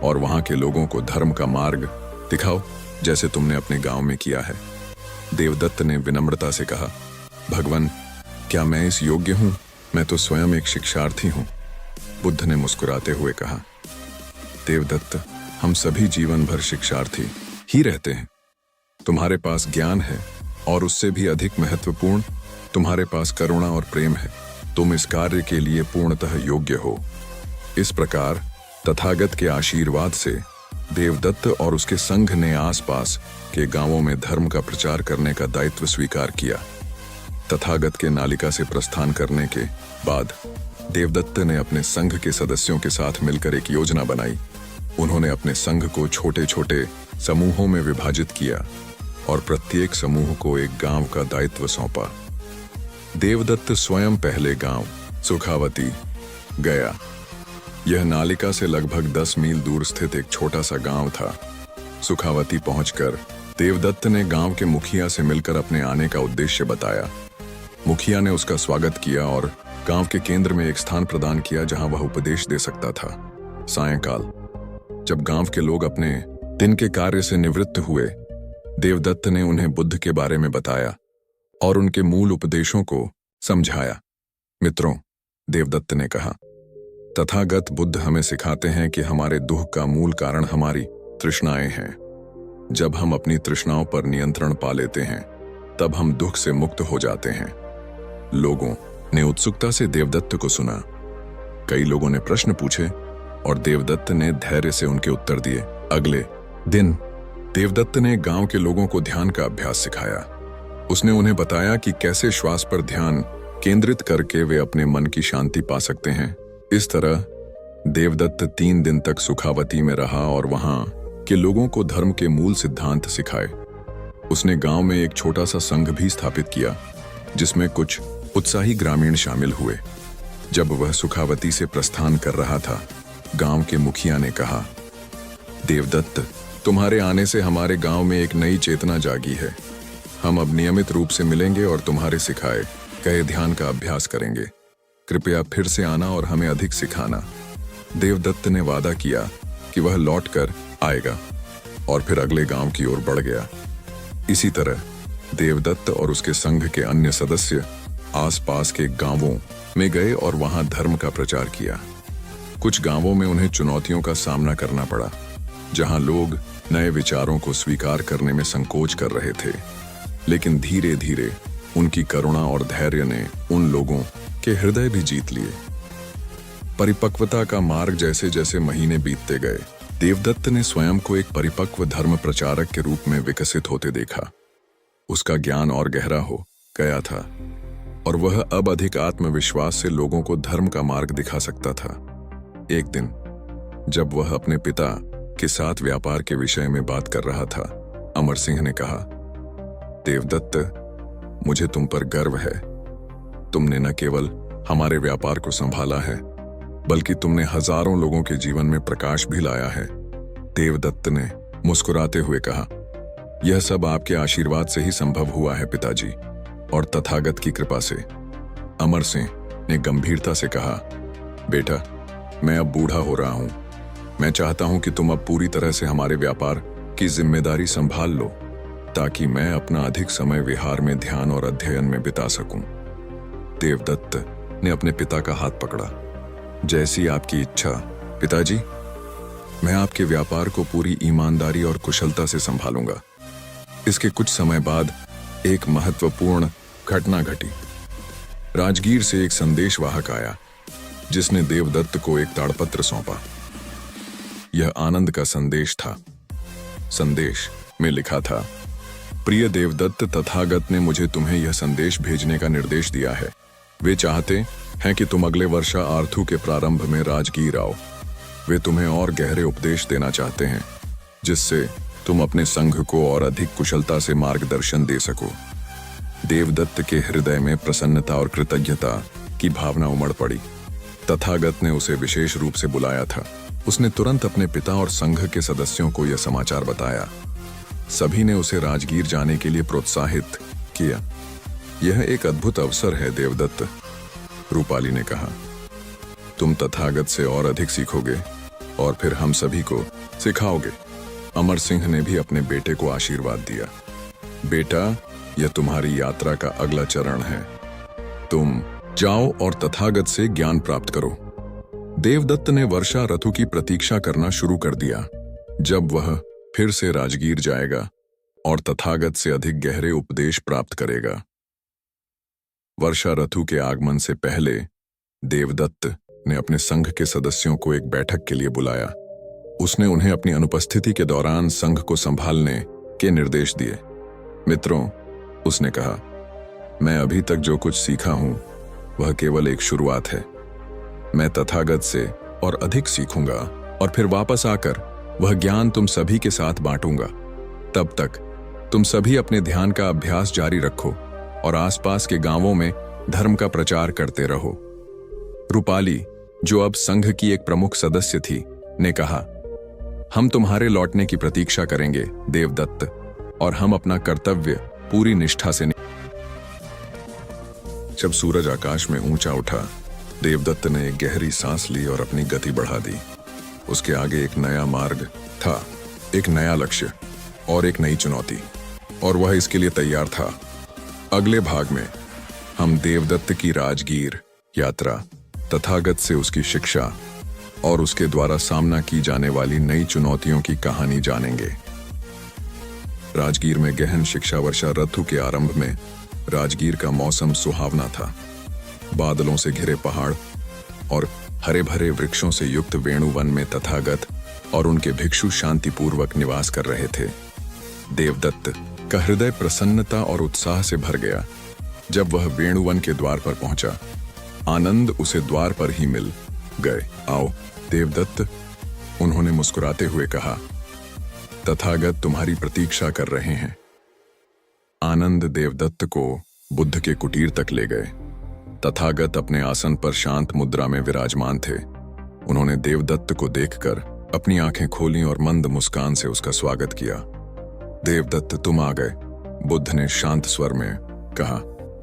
[SPEAKER 1] और वहां के लोगों को धर्म का मार्ग दिखाओ, जैसे तुमने अपने गांव में किया है। देवदत्त ने विनम्रता से कहा, भगवान, क्या मैं इस योग्य हूं? मैं तो स्वयं एक शिक्षार्थी हूं। बुद्ध ने मुस्कुराते हुए कहा, देवदत्त, हम सभी जीवन भर शिक्षार्थी ही रहते हैं। तुम्हारे पास ज्ञान है और उससे भी अधिक महत्वपूर्ण तुम्हारे पास करुणा और प्रेम है। तुम इस कार्य के लिए पूर्णतः योग्य हो। इस प्रकार तथागत के आशीर्वाद से देवदत्त और उसके संघ ने आसपास के गांवों में धर्म का प्रचार करने का दायित्व स्वीकार किया। तथागत के नालिका से प्रस्थान करने के बाद देवदत्त ने अपने संघ के सदस्यों के साथ मिलकर एक योजना बनाई। उन्होंने अपने संघ को छोटे छोटे समूहों में विभाजित किया और प्रत्येक समूह को एक गांव का दायित्व सौंपा। देवदत्त स्वयं पहले गांव सुखावती गया। यह नालिका से लगभग 10 मील दूर स्थित एक छोटा सा गांव था। सुखावती पहुंचकर देवदत्त ने गांव के मुखिया से मिलकर अपने आने का उद्देश्य बताया। मुखिया ने उसका स्वागत किया और गांव के केंद्र में एक स्थान प्रदान किया जहां वह उपदेश दे सकता था। सायंकाल जब गांव के लोग अपने दिन के कार्य से निवृत्त हुए, देवदत्त ने उन्हें बुद्ध के बारे में बताया और उनके मूल उपदेशों को समझाया। मित्रों, देवदत्त ने कहा, तथागत बुद्ध हमें सिखाते हैं कि हमारे दुख का मूल कारण हमारी तृष्णाएं हैं। जब हम अपनी तृष्णाओं पर नियंत्रण पा लेते हैं, तब हम दुख से मुक्त हो जाते हैं। लोगों ने उत्सुकता से देवदत्त को सुना। कई लोगों ने प्रश्न पूछे और देवदत्त ने धैर्य से उनके उत्तर दिए। अगले दिन देवदत्त ने गांव के लोगों को ध्यान का अभ्यास सिखाया। उसने उन्हें बताया कि कैसे श्वास पर ध्यान केंद्रित करके वे अपने मन की शांति पा सकते हैं। इस तरह देवदत्त 3 दिन तक सुखावती में रहा और वहां के लोगों को धर्म के मूल सिद्धांत सिखाए। उसने गांव में एक छोटा सा संघ भी स्थापित किया, जिसमें कुछ उत्साही ग्रामीण शामिल हुए। जब वह सुखावती से प्रस्थान कर रहा था, गांव के मुखिया ने कहा, देवदत्त, तुम्हारे आने से हमारे गांव में एक नई चेतना जागी है। हम अब नियमित रूप से मिलेंगे और तुम्हारे सिखाए गए ध्यान का अभ्यास करेंगे। कृपया फिर से आना और हमें अधिक सिखाना। देवदत्त ने वादा किया कि वह लौटकर आएगा और फिर अगले गांव की ओर बढ़ गया। इसी तरह देवदत्त और उसके संघ के अन्य सदस्य आसपास के गांवों में गए और वहां धर्म का प्रचार किया। कुछ गांवों में उन्हें चुनौतियों का सामना करना पड़ा, जहां लोग नए विचारों को स्वीकार करने में संकोच कर रहे थे। लेकिन धीरे धीरे उनकी करुणा और धैर्य ने उन लोगों के हृदय भी जीत लिए। परिपक्वता का मार्ग जैसे जैसे महीने बीतते गए, देवदत्त ने स्वयं को एक परिपक्व धर्म प्रचारक के रूप में विकसित होते देखा। उसका ज्ञान और गहरा हो गया था और वह अब अधिक आत्मविश्वास से लोगों को धर्म का मार्ग दिखा सकता था। एक दिन जब वह अपने पिता के साथ व्यापार के विषय में बात कर रहा था, अमर सिंह ने कहा, देवदत्त, मुझे तुम पर गर्व है। तुमने न केवल हमारे व्यापार को संभाला है, बल्कि तुमने हजारों लोगों के जीवन में प्रकाश भी लाया है। देवदत्त ने मुस्कुराते हुए कहा, यह सब आपके आशीर्वाद से ही संभव हुआ है पिताजी, और तथागत की कृपा से। अमर सिंह ने गंभीरता से कहा, बेटा, मैं अब बूढ़ा हो रहा हूं। मैं चाहता हूं कि तुम अब पूरी तरह से हमारे व्यापार की जिम्मेदारी संभाल लो, ताकि मैं अपना अधिक समय विहार में ध्यान और अध्ययन में बिता सकूं। देवदत्त ने अपने पिता का हाथ पकड़ा। जैसी आपकी इच्छा पिताजी, मैं आपके व्यापार को पूरी ईमानदारी और कुशलता से संभालूंगा। इसके कुछ समय बाद एक महत्वपूर्ण घटना घटी। राजगीर से एक संदेशवाहक आया, जिसने देवदत्त को एक ताड़पत्र सौंपा। यह आनंद का संदेश था। संदेश में लिखा था, प्रिय देवदत्त, तथागत ने मुझे तुम्हें यह संदेश भेजने का निर्देश दिया है। वे चाहते हैं कि तुम अगले वर्ष आर्थू के प्रारंभ में राजगीर आओ। वे तुम्हें और गहरे उपदेश देना चाहते हैं, जिससे तुम अपने संघ को और अधिक कुशलता से मार्गदर्शन दे सको। देवदत्त के हृदय में प्रसन्नता और कृतज्ञता की भावना उमड़ पड़ी। तथागत ने उसे विशेष रूप से बुलाया था। उसने तुरंत अपने पिता और संघ के सदस्यों को यह समाचार बताया। सभी ने उसे राजगीर जाने के लिए प्रोत्साहित किया। यह एक अद्भुत अवसर है देवदत्त, रूपाली ने कहा। तुम तथागत से और अधिक सीखोगे और फिर हम सभी को सिखाओगे। अमर सिंह ने भी अपने बेटे को आशीर्वाद दिया। बेटा, यह तुम्हारी यात्रा का अगला चरण है। तुम जाओ और तथागत से ज्ञान प्राप्त करो। देवदत्त ने वर्षा ऋतु की प्रतीक्षा करना शुरू कर दिया, जब वह फिर से राजगीर जाएगा और तथागत से अधिक गहरे उपदेश प्राप्त करेगा। वर्षा ऋतु के आगमन से पहले देवदत्त ने अपने संघ के सदस्यों को एक बैठक के लिए बुलाया। उसने उन्हें अपनी अनुपस्थिति के दौरान संघ को संभालने के निर्देश दिए। मित्रों, उसने कहा, मैं अभी तक जो कुछ सीखा हूं वह केवल एक शुरुआत है। मैं तथागत से और अधिक सीखूंगा और फिर वापस आकर वह ज्ञान तुम सभी के साथ बांटूंगा। तब तक तुम सभी अपने ध्यान का अभ्यास जारी रखो और आसपास के गांवों में धर्म का प्रचार करते रहो। रूपाली, जो अब संघ की एक प्रमुख सदस्य थी, ने कहा, हम तुम्हारे लौटने की प्रतीक्षा करेंगे देवदत्त, और हम अपना कर्तव्य पूरी निष्ठा से जब सूरज आकाश में ऊंचा उठा, देवदत्त ने एक गहरी सांस ली और अपनी गति बढ़ा दी। उसके आगे एक नया मार्ग था, एक नया लक्ष्य और एक नई चुनौती, और वह इसके लिए तैयार था। अगले भाग में हम देवदत्त की राजगीर यात्रा, तथागत से उसकी शिक्षा और उसके द्वारा सामना की जाने वाली नई चुनौतियों की कहानी जानेंगे। राजगीर में गहन शिक्षा वर्षा ऋतु के आरंभ में राजगीर का मौसम सुहावना था। बादलों से घिरे पहाड़ और हरे भरे वृक्षों से युक्त वेणुवन में तथागत और उनके भिक्षु शांतिपूर्वक निवास कर रहे थे। देवदत्त का हृदय प्रसन्नता और उत्साह से भर गया जब वह वेणुवन के द्वार पर पहुंचा। आनंद उसे द्वार पर ही मिल गए। आओ देवदत्त, उन्होंने मुस्कुराते हुए कहा, तथागत तुम्हारी प्रतीक्षा कर रहे हैं। आनंद देवदत्त को बुद्ध के कुटीर तक ले गए। तथागत अपने आसन पर शांत मुद्रा में विराजमान थे। उन्होंने देवदत्त को देखकर अपनी आंखें खोलीं और मंद मुस्कान से उसका स्वागत किया। देवदत्त, तुम आ गए, बुद्ध ने शांत स्वर में कहा।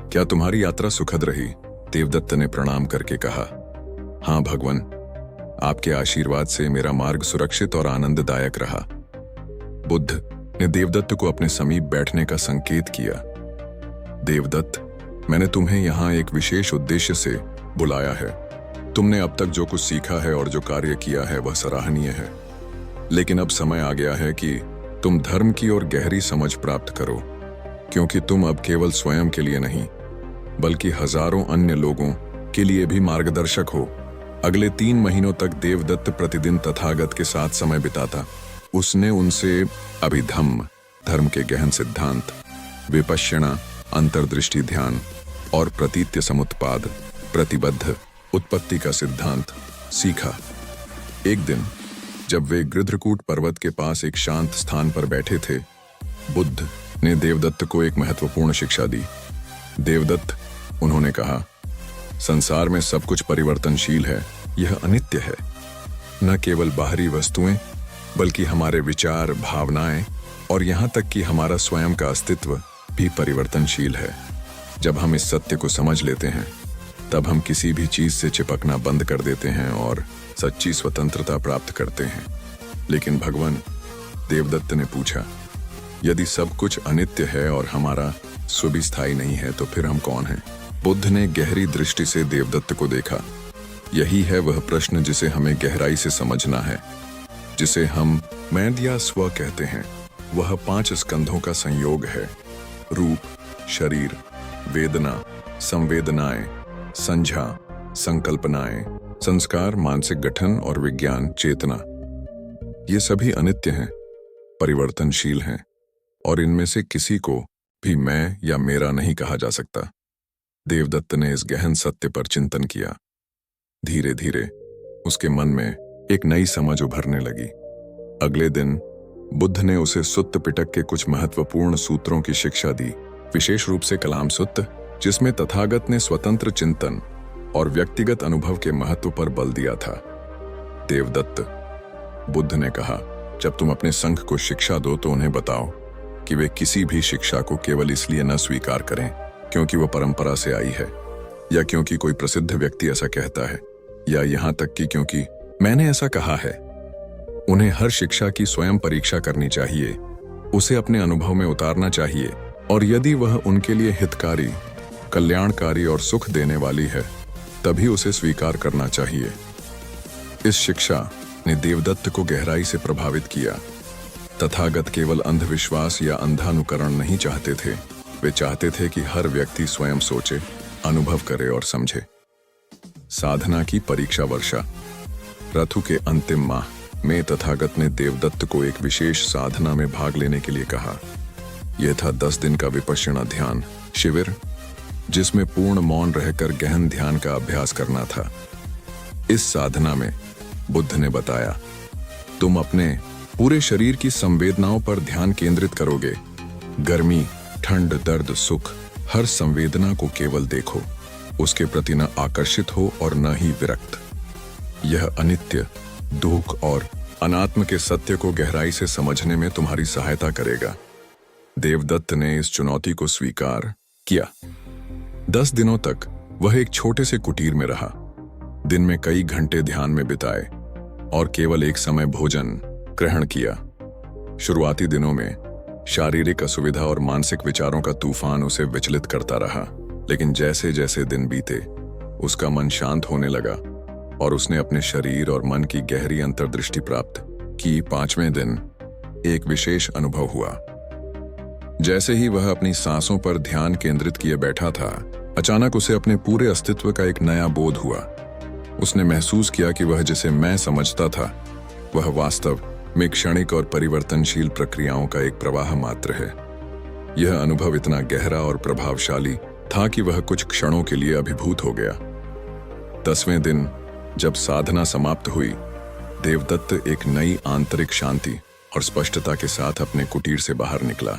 [SPEAKER 1] क्या तुम्हारी यात्रा सुखद रही? देवदत्त ने प्रणाम करके कहा, हाँ भगवान, आपके आशीर्वाद से मेरा मार्ग सुरक्षित और आनंददायक रहा। बुद्ध ने देवदत्त को अपने समीप बैठने का संकेत किया। देवदत्त, मैंने तुम्हें यहाँ एक विशेष उद्देश्य से बुलाया है। तुमने अब तक जो कुछ सीखा है और जो कार्य किया है वह सराहनीय है, लेकिन अब समय आ गया है कि तुम धर्म की और गहरी समझ प्राप्त करो, क्योंकि तुम अब केवल स्वयं के लिए नहीं बल्कि हजारों अन्य लोगों के लिए भी मार्गदर्शक हो। अगले 3 महीनों तक देवदत्त प्रतिदिन तथागत के साथ समय बिताता। उसने उनसे अभिधम्म, धर्म के गहन सिद्धांत, विपश्यना, अंतर्दृष्टि ध्यान और प्रतीत्य समुत्पाद, प्रतिबद्ध उत्पत्ति का सिद्धांत सीखा। एक दिन जब वे गृध्रकूट पर्वत के पास एक शांत स्थान पर बैठे थे, बुद्ध ने देवदत्त को एक महत्वपूर्ण शिक्षा दी। देवदत्त, उन्होंने कहा, संसार में सब कुछ परिवर्तनशील है, यह अनित्य है। न केवल बाहरी वस्तुएं बल्कि हमारे विचार, भावनाएं और यहाँ तक कि हमारा स्वयं का अस्तित्व भी परिवर्तनशील है। जब हम इस सत्य को समझ लेते हैं तब हम किसी भी चीज से चिपकना बंद कर देते हैं और सच्ची स्वतंत्रता प्राप्त करते हैं। लेकिन भगवान, देवदत्त ने पूछा, यदि सब कुछ अनित्य है और हमारा स्व भी स्थायी नहीं है तो फिर हम कौन हैं? बुद्ध ने गहरी दृष्टि से देवदत्त को देखा। यही है वह प्रश्न जिसे हमें गहराई से समझना है, जिसे हम मैं या स्व कहते हैं। वह 5 स्कंधों का संयोग है: रूप, शरीर, वेदना, संवेदनाएं, संज्ञा, संकल्पनाएं, संस्कार, मानसिक गठन और विज्ञान, चेतना। ये सभी अनित्य हैं, परिवर्तनशील हैं, और इनमें से किसी को भी मैं या मेरा नहीं कहा जा सकता। देवदत्त ने इस गहन सत्य पर चिंतन किया। धीरे धीरे उसके मन में एक नई समझ उभरने लगी। अगले दिन बुद्ध ने उसे सुत्त पिटक के कुछ महत्वपूर्ण सूत्रों की शिक्षा दी, विशेष रूप से कलाम सुत्त, जिसमें तथागत ने स्वतंत्र चिंतन और व्यक्तिगत अनुभव के महत्व पर बल दिया था। देवदत्त, बुद्ध ने कहा, जब तुम अपने संघ को शिक्षा दो तो उन्हें बताओ कि वे किसी भी शिक्षा को केवल इसलिए न स्वीकार करें क्योंकि वह परंपरा से आई है, या क्योंकि कोई प्रसिद्ध व्यक्ति ऐसा कहता है, या यहाँ तक कि क्योंकि मैंने ऐसा कहा है। उन्हें हर शिक्षा की स्वयं परीक्षा करनी चाहिए, उसे अपने अनुभव में उतारना चाहिए, और यदि वह उनके लिए हितकारी, कल्याणकारी और सुख देने वाली है तभी उसे स्वीकार करना चाहिए। इस शिक्षा ने देवदत्त को गहराई से प्रभावित किया। तथागत केवल अंधविश्वास या अंधानुकरण नहीं चाहते थे, वे चाहते थे कि हर व्यक्ति स्वयं सोचे, अनुभव करे और समझे। साधना की परीक्षा वर्षा। ऋतु के अंतिम माह में तथागत ने देवदत्त को एक विशेष साधना में भाग लेने के लिए कहा। यह था 10 दिन का विपश्यना ध्यान शिविर, जिसमें पूर्ण मौन रहकर गहन ध्यान का अभ्यास करना था। इस साधना में बुद्ध ने बताया, तुम अपने पूरे शरीर की संवेदनाओं पर ध्यान केंद्रित करोगे। गर्मी, ठंड, दर्द, सुख, हर संवेदना को केवल देखो, उसके प्रति न आकर्षित हो और न ही विरक्त। यह अनित्य, दुख और अनात्म के सत्य को गहराई से समझने में तुम्हारी सहायता करेगा। देवदत्त ने इस चुनौती को स्वीकार किया। 10 दिनों तक वह एक छोटे से कुटीर में रहा। दिन में कई घंटे ध्यान में बिताए और केवल एक समय भोजन ग्रहण किया। शुरुआती दिनों में शारीरिक असुविधा और मानसिक विचारों का तूफान उसे विचलित करता रहा, लेकिन जैसे जैसे दिन बीते उसका मन शांत होने लगा और उसने अपने शरीर और मन की गहरी अंतर्दृष्टि प्राप्त की। 5वें दिन एक विशेष अनुभव हुआ। जैसे ही वह अपनी सांसों पर ध्यान केंद्रित किए बैठा था, अचानक उसे अपने पूरे अस्तित्व का एक नया बोध हुआ। उसने महसूस किया कि वह जिसे मैं समझता था वह वास्तव में क्षणिक और परिवर्तनशील प्रक्रियाओं का एक प्रवाह मात्र है। यह अनुभव इतना गहरा और प्रभावशाली था कि वह कुछ क्षणों के लिए अभिभूत हो गया। 10वें दिन जब साधना समाप्त हुई, देवदत्त एक नई आंतरिक शांति और स्पष्टता के साथ अपने कुटीर से बाहर निकला।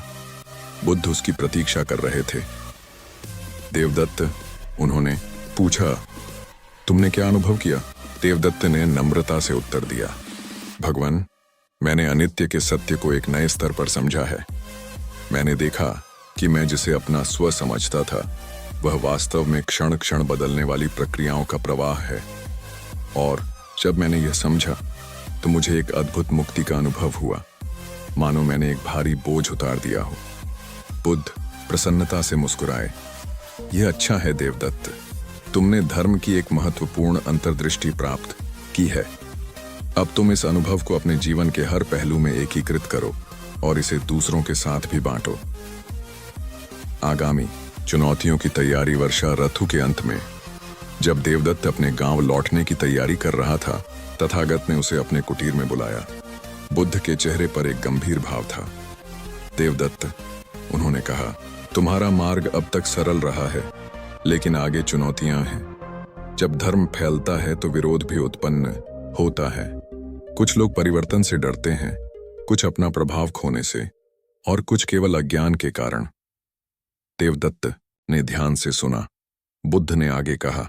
[SPEAKER 1] बुद्ध उसकी प्रतीक्षा कर रहे थे। देवदत्त, उन्होंने पूछा, तुमने क्या अनुभव किया? देवदत्त ने नम्रता से उत्तर दिया, भगवान, मैंने अनित्य के सत्य को एक नए स्तर पर समझा है। मैंने देखा कि मैं जिसे अपना स्व समझता था वह वास्तव में क्षण क्षण बदलने वाली प्रक्रियाओं का प्रवाह है। और जब मैंने यह समझा तो मुझे एक अद्भुत मुक्ति का अनुभव हुआ, मानो मैंने एक भारी बोझ उतार दिया हो। बुद्ध प्रसन्नता से मुस्कुराए। यह अच्छा है देवदत्त, तुमने धर्म की एक महत्वपूर्ण अंतर्दृष्टि प्राप्त की है। अब तुम इस अनुभव को अपने जीवन के हर पहलू में एकीकृत करो और इसे दूसरों के साथ भी बांटो। आगामी चुनौतियों की तैयारी। वर्षा ऋतु के अंत में जब देवदत्त अपने गांव लौटने की तैयारी कर रहा था, तथागत ने उसे अपने कुटीर में बुलाया। बुद्ध के चेहरे पर एक गंभीर भाव था। देवदत्त, उन्होंने कहा, तुम्हारा मार्ग अब तक सरल रहा है, लेकिन आगे चुनौतियां हैं। जब धर्म फैलता है तो विरोध भी उत्पन्न होता है। कुछ लोग परिवर्तन से डरते हैं, कुछ अपना प्रभाव खोने से, और कुछ केवल अज्ञान के कारण। देवदत्त ने ध्यान से सुना। बुद्ध ने आगे कहा,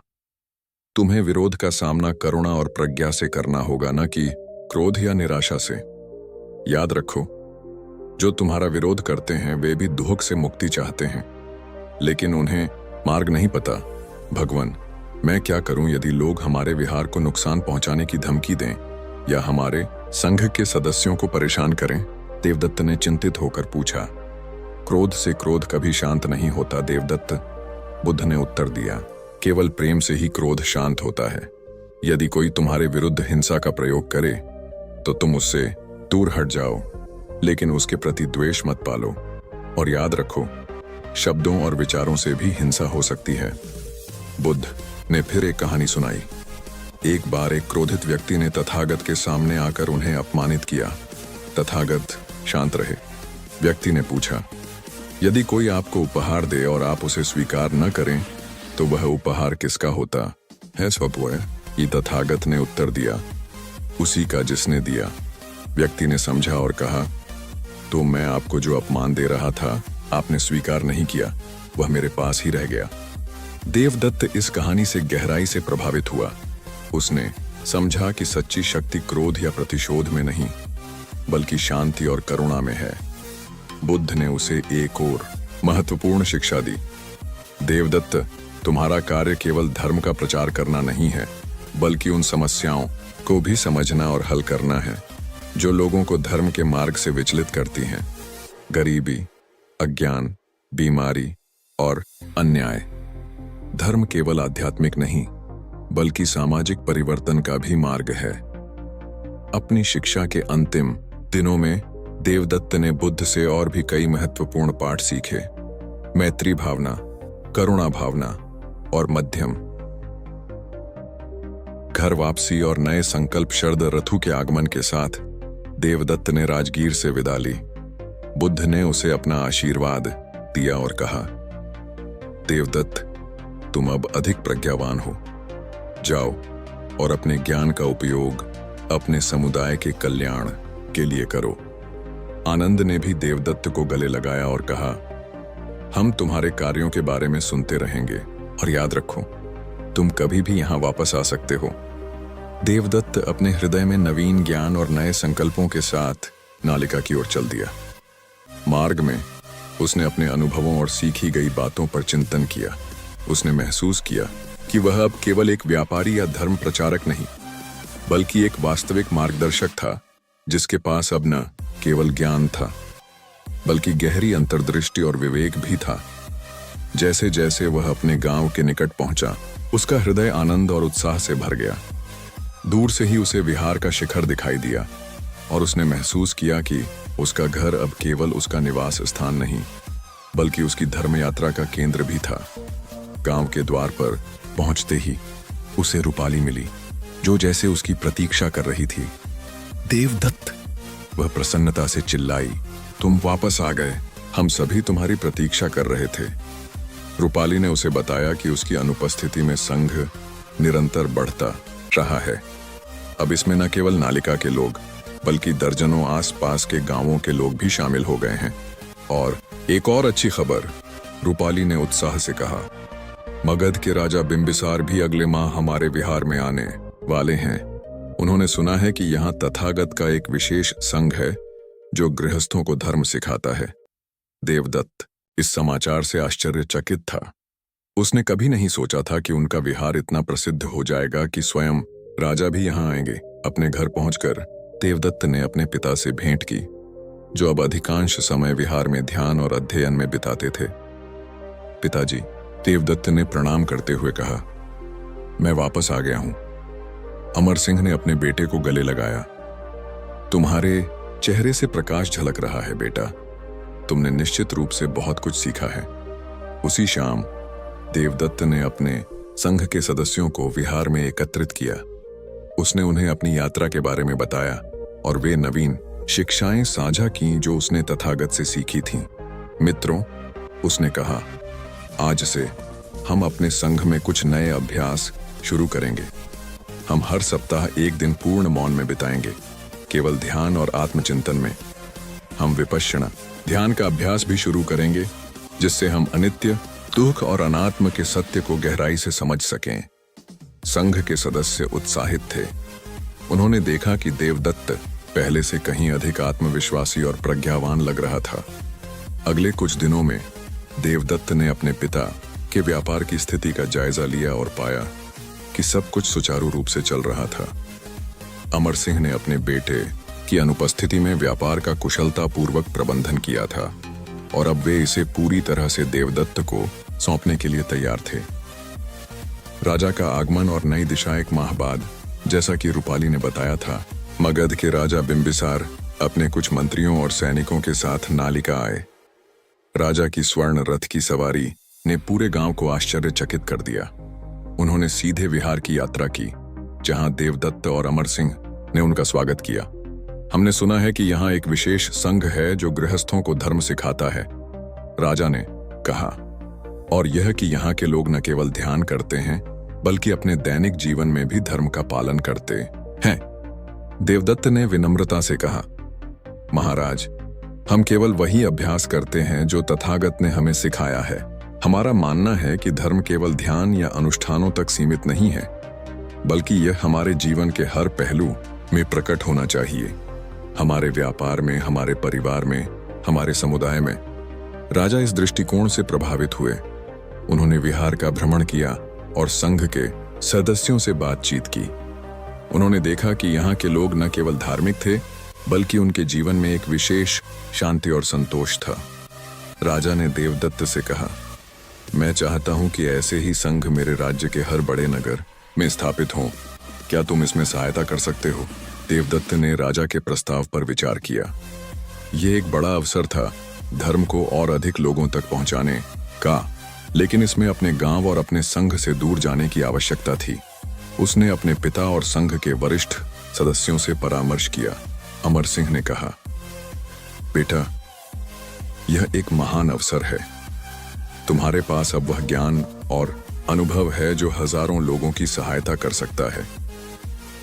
[SPEAKER 1] तुम्हें विरोध का सामना करुणा और प्रज्ञा से करना होगा, न कि क्रोध या निराशा से। याद रखो, जो तुम्हारा विरोध करते हैं वे भी दुख से मुक्ति चाहते हैं, लेकिन उन्हें मार्ग नहीं पता। भगवान, मैं क्या करूं यदि लोग हमारे विहार को नुकसान पहुंचाने की धमकी दें या हमारे संघ के सदस्यों को परेशान करें? देवदत्त ने चिंतित होकर पूछा। क्रोध से क्रोध कभी शांत नहीं होता देवदत्त, बुद्ध ने उत्तर दिया। केवल प्रेम से ही क्रोध शांत होता है। यदि कोई तुम्हारे विरुद्ध हिंसा का प्रयोग करे तो तुम उससे दूर हट जाओ, लेकिन उसके प्रति द्वेष मत पालो। और याद रखो, शब्दों और विचारों से भी हिंसा हो सकती है। बुद्ध ने फिर एक कहानी सुनाई। एक बार एक क्रोधित व्यक्ति ने तथागत के सामने आकर उन्हें अपमानित किया। तथागत शांत रहे। व्यक्ति ने पूछा, यदि कोई आपको उपहार दे और आप उसे स्वीकार न करें तो वह उपहार किसका होता है? स्वप्न, ये तथागत ने उत्तर दिया, उसी का जिसने दिया। व्यक्ति ने समझा और कहा, तो मैं आपको जो अपमान दे रहा था आपने स्वीकार नहीं किया, वह मेरे पास ही रह गया। देवदत्त इस कहानी से गहराई से प्रभावित हुआ। उसने समझा कि सच्ची शक्ति क्रोध या प्रतिशोध में नहीं, बल्कि शांति और करुणा में है। बुद्ध ने उसे एक और महत्वपूर्ण शिक्षा दी। देवदत्त, तुम्हारा कार्य केवल धर्म का प्रचार करना नहीं है, बल्कि उन समस्याओं को भी समझना और हल करना है जो लोगों को धर्म के मार्ग से विचलित करती हैं। गरीबी, अज्ञान, बीमारी और अन्याय। धर्म केवल आध्यात्मिक नहीं, बल्कि सामाजिक परिवर्तन का भी मार्ग है। अपनी शिक्षा के अंतिम दिनों में देवदत्त ने बुद्ध से और भी कई महत्वपूर्ण पाठ सीखे। मैत्री भावना, करुणा भावना और मध्यम। घर वापसी और नए संकल्प शरद ऋतु के आगमन के साथ देवदत्त ने राजगीर से विदा ली। बुद्ध ने उसे अपना आशीर्वाद दिया और कहा, देवदत्त, तुम अब अधिक प्रज्ञावान हो। जाओ और अपने ज्ञान का उपयोग अपने समुदाय के कल्याण के लिए करो। आनंद ने भी देवदत्त को गले लगाया और कहा, हम तुम्हारे कार्यों के बारे में सुनते रहेंगे और याद रखो, तुम कभी भी यहां वापस आ सकते हो। देवदत्त अपने हृदय में नवीन ज्ञान और नए संकल्पों के साथ नालिका की ओर चल दिया। मार्ग में उसने अपने अनुभवों और सीखी गई बातों पर चिंतन किया। उसने महसूस किया कि वह अब केवल एक व्यापारी या धर्म प्रचारक नहीं, बल्कि एक वास्तविक मार्गदर्शक था, जिसके पास अब न केवल ज्ञान था, बल्कि गहरी अंतर्दृष्टि और विवेक भी था। जैसे जैसे वह अपने गांव के निकट पहुंचा, उसका हृदय आनंद और उत्साह से भर गया। दूर से ही उसे विहार का शिखर दिखाई दिया और उसने महसूस किया कि उसका घर अब केवल उसका निवास स्थान नहीं, बल्कि उसकी धर्म यात्रा का केंद्र भी था। गांव के द्वार पर पहुंचते ही उसे रूपाली मिली, जो जैसे उसकी प्रतीक्षा कर रही थी। देवदत्त, वह प्रसन्नता से चिल्लाई, तुम वापस आ गए, हम सभी तुम्हारी प्रतीक्षा कर रहे थे। रूपाली ने उसे बताया कि उसकी अनुपस्थिति में संघ निरंतर बढ़ता रहा है। अब इसमें न केवल नालिका के लोग, बल्कि दर्जनों आसपास के गांवों के लोग भी शामिल हो गए हैं। और एक और अच्छी खबर, रूपाली ने उत्साह से कहा, मगध के राजा बिंबिसार भी अगले माह हमारे विहार में आने वाले हैं। उन्होंने सुना है कि यहाँ तथागत का एक विशेष संघ है जो गृहस्थों को धर्म सिखाता है। देवदत्त इस समाचार से आश्चर्यचकित था। उसने कभी नहीं सोचा था कि उनका विहार इतना प्रसिद्ध हो जाएगा कि स्वयं राजा भी यहाँ आएंगे। अपने घर पहुंचकर देवदत्त ने अपने पिता से भेंट की, जो अब अधिकांश समय विहार में ध्यान और अध्ययन में बिताते थे। पिताजी, देवदत्त ने प्रणाम करते हुए कहा, मैं वापस आ गया हूं। अमर सिंह ने अपने बेटे को गले लगाया। तुम्हारे चेहरे से प्रकाश झलक रहा है बेटा, तुमने निश्चित रूप से बहुत कुछ सीखा है। उसी शाम देवदत्त ने अपने संघ के सदस्यों को विहार में एकत्रित किया। उसने उन्हें अपनी यात्रा के बारे में बताया और वे नवीन शिक्षाएं साझा की जो उसने तथागत से सीखी थीं। मित्रों, उसने कहा, आज से हम अपने संघ में कुछ नए अभ्यास शुरू करेंगे। हम हर सप्ताह एक दिन पूर्ण मौन में बिताएंगे, केवल ध्यान और आत्मचिंतन में। हम विपश्यना ध्यान का अभ्यास भी शुरू करेंगे, जिससे हम अनित्य, दुख और अनात्म के सत्य को गहराई से समझ सकें। संघ के सदस्य उत्साहित थे। उन्होंने देखा कि देवदत्त पहले से कहीं अधिक आत्मविश्वासी और प्रज्ञावान लग रहा था। अगले कुछ दिनों में देवदत्त ने अपने पिता के व्यापार की स्थिति का जायजा लिया और पाया कि सब कुछ सुचारू रूप से चल रहा था। अमर सिंह ने अपने बेटे की अनुपस्थिति में व्यापार का कुशलतापूर्वक प्रबंधन किया था और अब वे इसे पूरी तरह से देवदत्त को सौंपने के लिए तैयार थे। राजा का आगमन और नई दिशा एक माह बाद, जैसा कि रूपाली ने बताया था, मगध के राजा बिंबिसार अपने कुछ मंत्रियों और सैनिकों के साथ नालिका आए। राजा की स्वर्ण रथ की सवारी ने पूरे गांव को आश्चर्यचकित कर दिया। उन्होंने सीधे विहार की यात्रा की, जहां देवदत्त और अमर सिंह ने उनका स्वागत किया। हमने सुना है कि यहाँ एक विशेष संघ है जो गृहस्थों को धर्म सिखाता है, राजा ने कहा, और यह कि यहाँ के लोग न केवल ध्यान करते हैं, बल्कि अपने दैनिक जीवन में भी धर्म का पालन करते हैं। देवदत्त ने विनम्रता से कहा, महाराज, हम केवल वही अभ्यास करते हैं जो तथागत ने हमें सिखाया है। हमारा मानना है कि धर्म केवल ध्यान या अनुष्ठानों तक सीमित नहीं है, बल्कि यह हमारे जीवन के हर पहलू में प्रकट होना चाहिए। हमारे व्यापार में, हमारे परिवार में, हमारे समुदाय में। राजा इस दृष्टिकोण से प्रभावित हुए। उन्होंने विहार का भ्रमण किया और संघ के सदस्यों से बातचीत की। उन्होंने देखा कि यहाँ के लोग न केवल धार्मिक थे, बल्कि उनके जीवन में एक विशेष शांति और संतोष था। राजा ने देवदत्त से कहा, मैं चाहता हूं कि ऐसे ही संघ मेरे राज्य के हर बड़े नगर में स्थापित हों। क्या तुम इसमें सहायता कर सकते हो? देवदत्त ने राजा के प्रस्ताव पर विचार किया। यह एक बड़ा अवसर था धर्म को और अधिक लोगों तक पहुंचाने का, लेकिन इसमें अपने गांव और अपने संघ से दूर जाने की आवश्यकता थी। उसने अपने पिता और संघ के वरिष्ठ सदस्यों से परामर्श किया। अमर सिंह ने कहा, बेटा, यह एक महान अवसर है। तुम्हारे पास अब वह ज्ञान और अनुभव है जो हजारों लोगों की सहायता कर सकता है।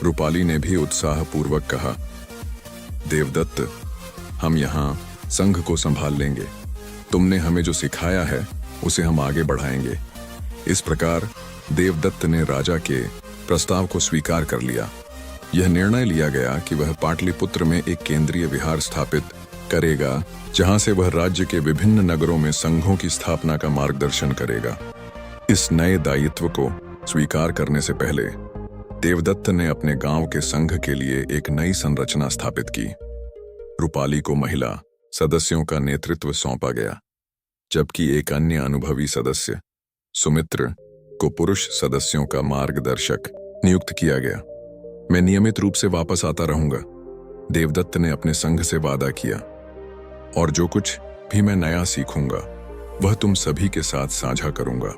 [SPEAKER 1] रूपाली ने भी उत्साहपूर्वक कहा, देवदत्त, हम यहाँ संघ को संभाल लेंगे। तुमने हमें जो सिखाया है उसे हम आगे बढ़ाएंगे। इस प्रकार देवदत्त ने राजा के प्रस्ताव को स्वीकार कर लिया यह निर्णय लिया गया कि वह पाटलिपुत्र में एक केंद्रीय विहार स्थापित करेगा, जहां से वह राज्य के विभिन्न नगरों में संघों की स्थापना का मार्गदर्शन करेगा। इस नए दायित्व को स्वीकार करने से पहले देवदत्त ने अपने गांव के संघ के लिए एक नई संरचना स्थापित की। रूपाली को महिला सदस्यों का नेतृत्व सौंपा गया, जबकि एक अन्य अनुभवी सदस्य सुमित्र को पुरुष सदस्यों का मार्गदर्शक नियुक्त किया गया। मैं नियमित रूप से वापस आता रहूंगा, देवदत्त ने अपने संघ से वादा किया, और जो कुछ भी मैं नया सीखूंगा वह तुम सभी के साथ साझा करूंगा।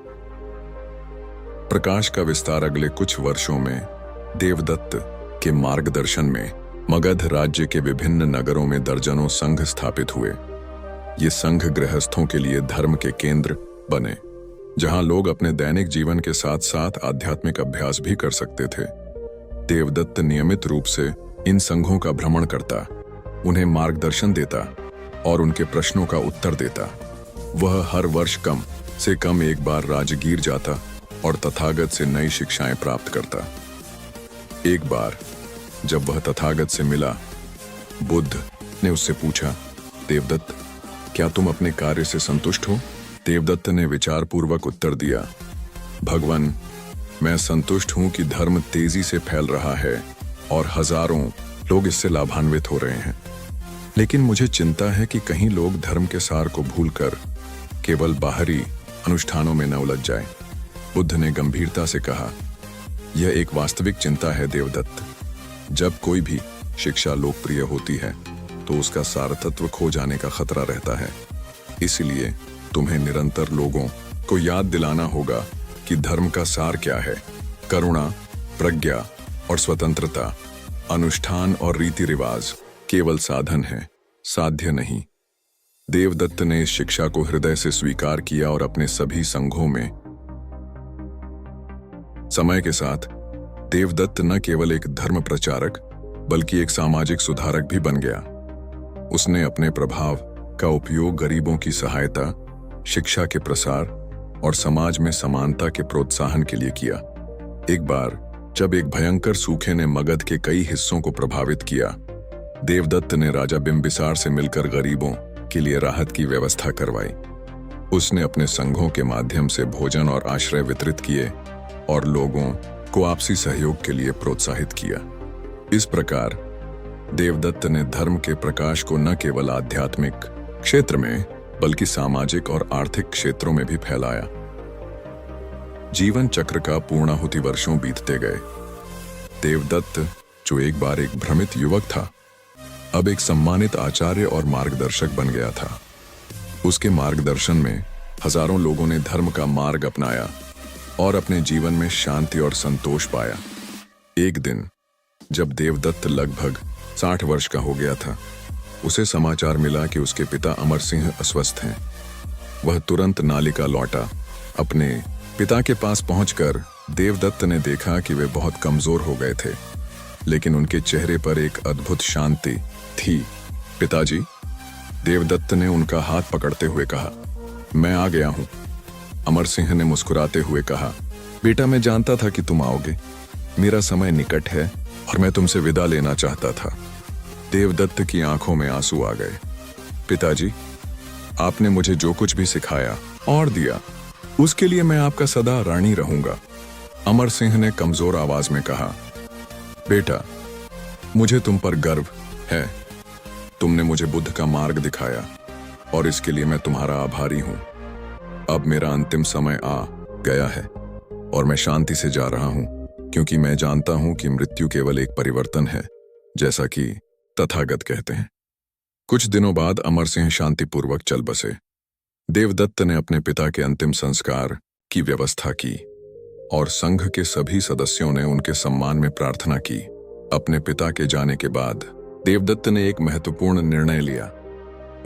[SPEAKER 1] प्रकाश का विस्तार अगले कुछ वर्षों में देवदत्त के मार्गदर्शन में मगध राज्य के विभिन्न नगरों में दर्जनों संघ स्थापित हुए। ये संघ गृहस्थों के लिए धर्म के केंद्र बने, जहां लोग अपने दैनिक जीवन के साथ साथ आध्यात्मिक अभ्यास भी कर सकते थे। देवदत्त नियमित रूप से इन संघों का भ्रमण करता, उन्हें मार्गदर्शन देता और उनके प्रश्नों का उत्तर देता। वह हर वर्ष कम से कम एक बार राजगीर जाता और तथागत से नई शिक्षाएं प्राप्त करता। एक बार जब वह तथागत से मिला, बुद्ध ने उससे पूछा, देवदत्त, क्या तुम अपने कार्य से संतुष्ट हो? देवदत्त ने विचारपूर्वक उत्तर दिया, भगवान, मैं संतुष्ट हूं कि धर्म तेजी से फैल रहा है और हजारों लोग इससे लाभान्वित हो रहे हैं, लेकिन मुझे चिंता है कि कहीं लोग धर्म के सार को भूलकर केवल बाहरी अनुष्ठानों में न उलझ जाएं। बुद्ध ने गंभीरता से कहा, यह एक वास्तविक चिंता है देवदत्त। जब कोई भी शिक्षा लोकप्रिय होती है तो उसका सारतत्व खो जाने का खतरा रहता है। इसलिए तुम्हें निरंतर लोगों को याद दिलाना होगा कि धर्म का सार क्या है। करुणा, प्रज्ञा और स्वतंत्रता, अनुष्ठान और रीति रिवाज केवल साधन है, साध्य नहीं। देवदत्त ने इस शिक्षा को हृदय से स्वीकार किया और अपने सभी संघों में समय के साथ देवदत्त न केवल एक धर्म प्रचारक बल्कि एक सामाजिक सुधारक भी बन गया। उसने अपने प्रभाव का उपयोग गरीबों की सहायता, शिक्षा के प्रसार और समाज में समानता के प्रोत्साहन के लिए किया। एक बार जब एक भयंकर सूखे ने मगध के कई हिस्सों को प्रभावित किया, देवदत्त ने राजा बिंबिसार से मिलकर गरीबों के लिए राहत की व्यवस्था करवाई। उसने अपने संघों के माध्यम से भोजन और आश्रय वितरित किए और लोगों को आपसी सहयोग के लिए प्रोत्साहित किया। इस प्रकार देवदत्त ने धर्म के प्रकाश को न केवल आध्यात्मिक क्षेत्र में बल्कि सामाजिक और आर्थिक क्षेत्रों में भी फैलाया। जीवन चक्र का पूर्णाहुति वर्षों बीतते गए। देवदत्त, जो एक बार एक भ्रमित युवक था, अब एक सम्मानित आचार्य और मार्गदर्शक बन गया था। उसके मार्गदर्शन में हजारों लोगों ने धर्म का मार्ग अपनाया और अपने जीवन में शांति और संतोष पाया। एक दिन जब देवदत्त लगभग 60 वर्ष का हो गया था, उसे समाचार मिला कि उसके पिता अमर सिंह अस्वस्थ हैं। वह तुरंत नालिका लौटा। अपने पिता के पास पहुंचकर देवदत्त ने देखा कि वे बहुत कमजोर हो गए थे, लेकिन उनके चेहरे पर एक अद्भुत शांति थी। पिताजी, देवदत्त ने उनका हाथ पकड़ते हुए कहा, मैं आ गया हूं। अमर सिंह ने मुस्कुराते हुए कहा, बेटा, मैं जानता था कि तुम आओगे। मेरा समय निकट है और मैं तुमसे विदा लेना चाहता था। देवदत्त की आंखों में आंसू आ गए। पिताजी, आपने मुझे जो कुछ भी सिखाया और दिया, उसके लिए मैं आपका सदा ऋणी रहूंगा। अमर सिंह ने कमजोर आवाज में कहा, बेटा, मुझे तुम पर गर्व है। तुमने मुझे बुद्ध का मार्ग दिखाया और इसके लिए मैं तुम्हारा आभारी हूं। अब मेरा अंतिम समय आ गया है और मैं शांति से जा रहा हूं, क्योंकि मैं जानता हूं कि मृत्यु केवल एक परिवर्तन है, जैसा कि तथागत कहते हैं। कुछ दिनों बाद अमर सिंह शांतिपूर्वक चल बसे। देवदत्त ने अपने पिता के अंतिम संस्कार की व्यवस्था की और संघ के सभी सदस्यों ने उनके सम्मान में प्रार्थना की। अपने पिता के जाने के बाद देवदत्त ने एक महत्वपूर्ण निर्णय लिया।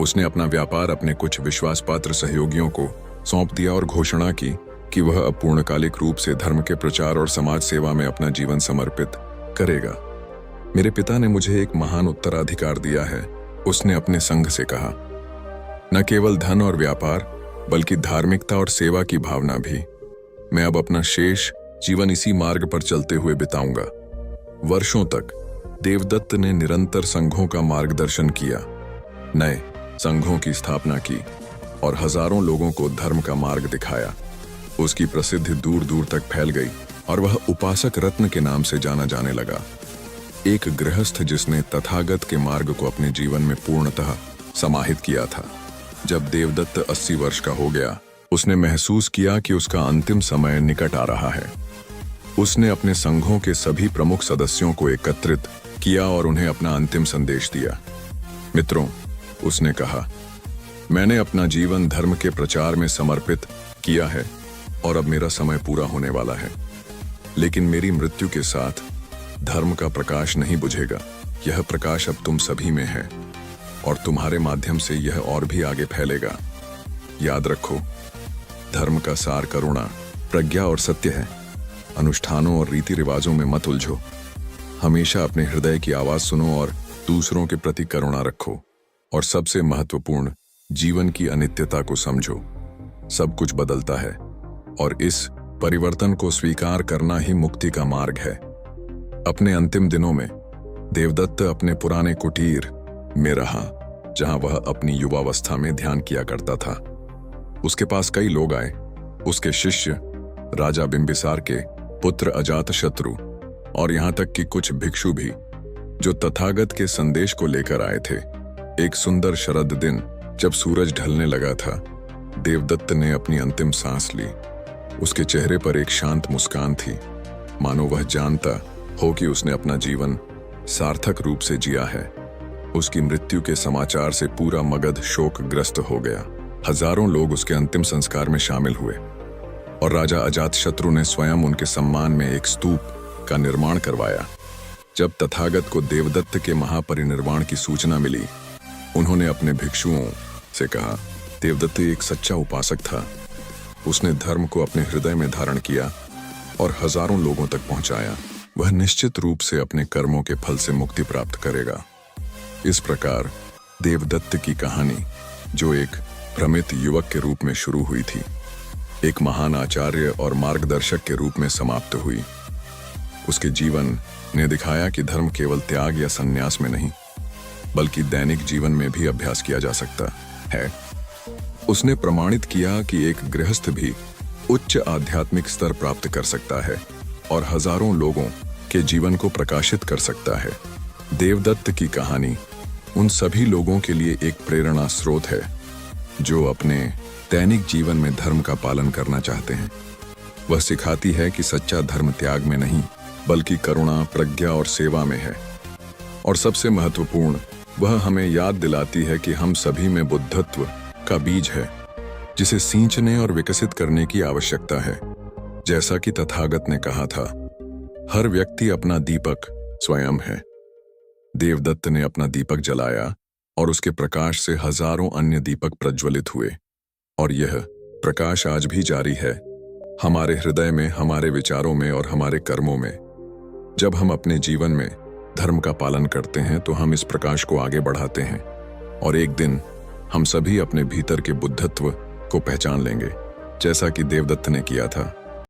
[SPEAKER 1] उसने अपना व्यापार अपने कुछ विश्वासपात्र सहयोगियों को सौंप दिया और घोषणा की कि वह अब पूर्णकालिक रूप से धर्म के प्रचार और समाज सेवा में अपना जीवन समर्पित करेगा। मेरे पिता ने मुझे एक महान उत्तराधिकार दिया है, उसने अपने संघ से कहा। न केवल धन और व्यापार, बल्कि धार्मिकता और सेवा की भावना भी। मैं अब अपना शेष जीवन इसी मार्ग पर चलते हुए बिताऊंगा। वर्षों तक देवदत्त ने निरंतर संघों का मार्गदर्शन किया, नए संघों की स्थापना की और हजारों लोगों को धर्म का मार्ग दिखाया। उसकी प्रसिद्धि दूर दूर तक फैल गई और वह उपासक रत्न के नाम से जाना जाने लगा। एक गृहस्थ जिसने तथागत के मार्ग को अपने जीवन में पूर्णतः समाहित किया था। जब देवदत्त 80 वर्ष का हो गया, उसने महसूस किया कि उसका अंतिम समय निकट आ रहा है। उसने अपने संघों के सभी प्रमुख सदस्यों को एकत्रित किया और उन्हें अपना अंतिम संदेश दिया। मित्रों, उसने कहा, मैंने अपना जीवन धर्म के प्रचार में समर्पित किया है और अब मेरा समय पूरा होने वाला है। लेकिन मेरी मृत्यु के साथ धर्म का प्रकाश नहीं बुझेगा। यह प्रकाश अब तुम सभी में है और तुम्हारे माध्यम से यह और भी आगे फैलेगा। याद रखो, धर्म का सार करुणा, प्रज्ञा और सत्य है। अनुष्ठानों और रीति रिवाजों में मत उलझो। हमेशा अपने हृदय की आवाज सुनो और दूसरों के प्रति करुणा रखो। और सबसे महत्वपूर्ण, जीवन की अनित्यता को समझो। सब कुछ बदलता है और इस परिवर्तन को स्वीकार करना ही मुक्ति का मार्ग है। अपने अंतिम दिनों में देवदत्त अपने पुराने कुटीर में रहा, जहां वह अपनी युवावस्था में ध्यान किया करता था। उसके पास कई लोग आए, उसके शिष्य, राजा बिंबिसार के पुत्र अजातशत्रु और यहां तक कि कुछ भिक्षु भी, जो तथागत के संदेश को लेकर आए थे। एक सुंदर शरद दिन जब सूरज ढलने लगा था, देवदत्त ने अपनी अंतिम सांस ली। उसके चेहरे पर एक शांत मुस्कान थी, मानो वह जानता हो कि उसने अपना जीवन सार्थक रूप से जिया है। उसकी मृत्यु के समाचार से पूरा मगध शोकग्रस्त हो गया। हजारों लोग उसके अंतिम संस्कार में शामिल हुए और राजा अजातशत्रु ने स्वयं उनके सम्मान में एक स्तूप का निर्माण करवाया। जब तथागत को देवदत्त के महापरिनिर्वाण की सूचना मिली, उन्होंने अपने भिक्षुओं से कहा, देवदत्त एक सच्चा उपासक था। उसने धर्म को अपने हृदय में धारण किया और हजारों लोगों तक पहुंचाया। वह निश्चित रूप से अपने कर्मों के फल से मुक्ति प्राप्त करेगा। इस प्रकार देवदत्त की कहानी, जो एक भ्रमित युवक के रूप में शुरू हुई थी, एक महान आचार्य और मार्गदर्शक के रूप में समाप्त हुई। उसके जीवन ने दिखाया कि धर्म केवल त्याग या संन्यास में नहीं, बल्कि दैनिक जीवन में भी अभ्यास किया जा सकता है। उसने प्रमाणित किया कि एक गृहस्थ भी उच्च आध्यात्मिक स्तर प्राप्त कर सकता है और हजारों लोगों के जीवन को प्रकाशित कर सकता है। देवदत्त की कहानी उन सभी लोगों के लिए एक प्रेरणा स्रोत है जो अपने दैनिक जीवन में धर्म का पालन करना चाहते हैं। वह सिखाती है कि सच्चा धर्म त्याग में नहीं, बल्कि करुणा, प्रज्ञा और सेवा में है। और सबसे महत्वपूर्ण, वह हमें याद दिलाती है कि हम सभी में बुद्धत्व का बीज है, जिसे सींचने और विकसित करने की आवश्यकता है। जैसा कि तथागत ने कहा था, हर व्यक्ति अपना दीपक स्वयं है। देवदत्त ने अपना दीपक जलाया और उसके प्रकाश से हजारों अन्य दीपक प्रज्वलित हुए। और यह प्रकाश आज भी जारी है, हमारे हृदय में, हमारे विचारों में और हमारे कर्मों में। जब हम अपने जीवन में धर्म का पालन करते हैं तो हम इस प्रकाश को आगे बढ़ाते हैं और एक दिन हम सभी अपने भीतर के बुद्धत्व को पहचान लेंगे, जैसा कि देवदत्त ने किया था।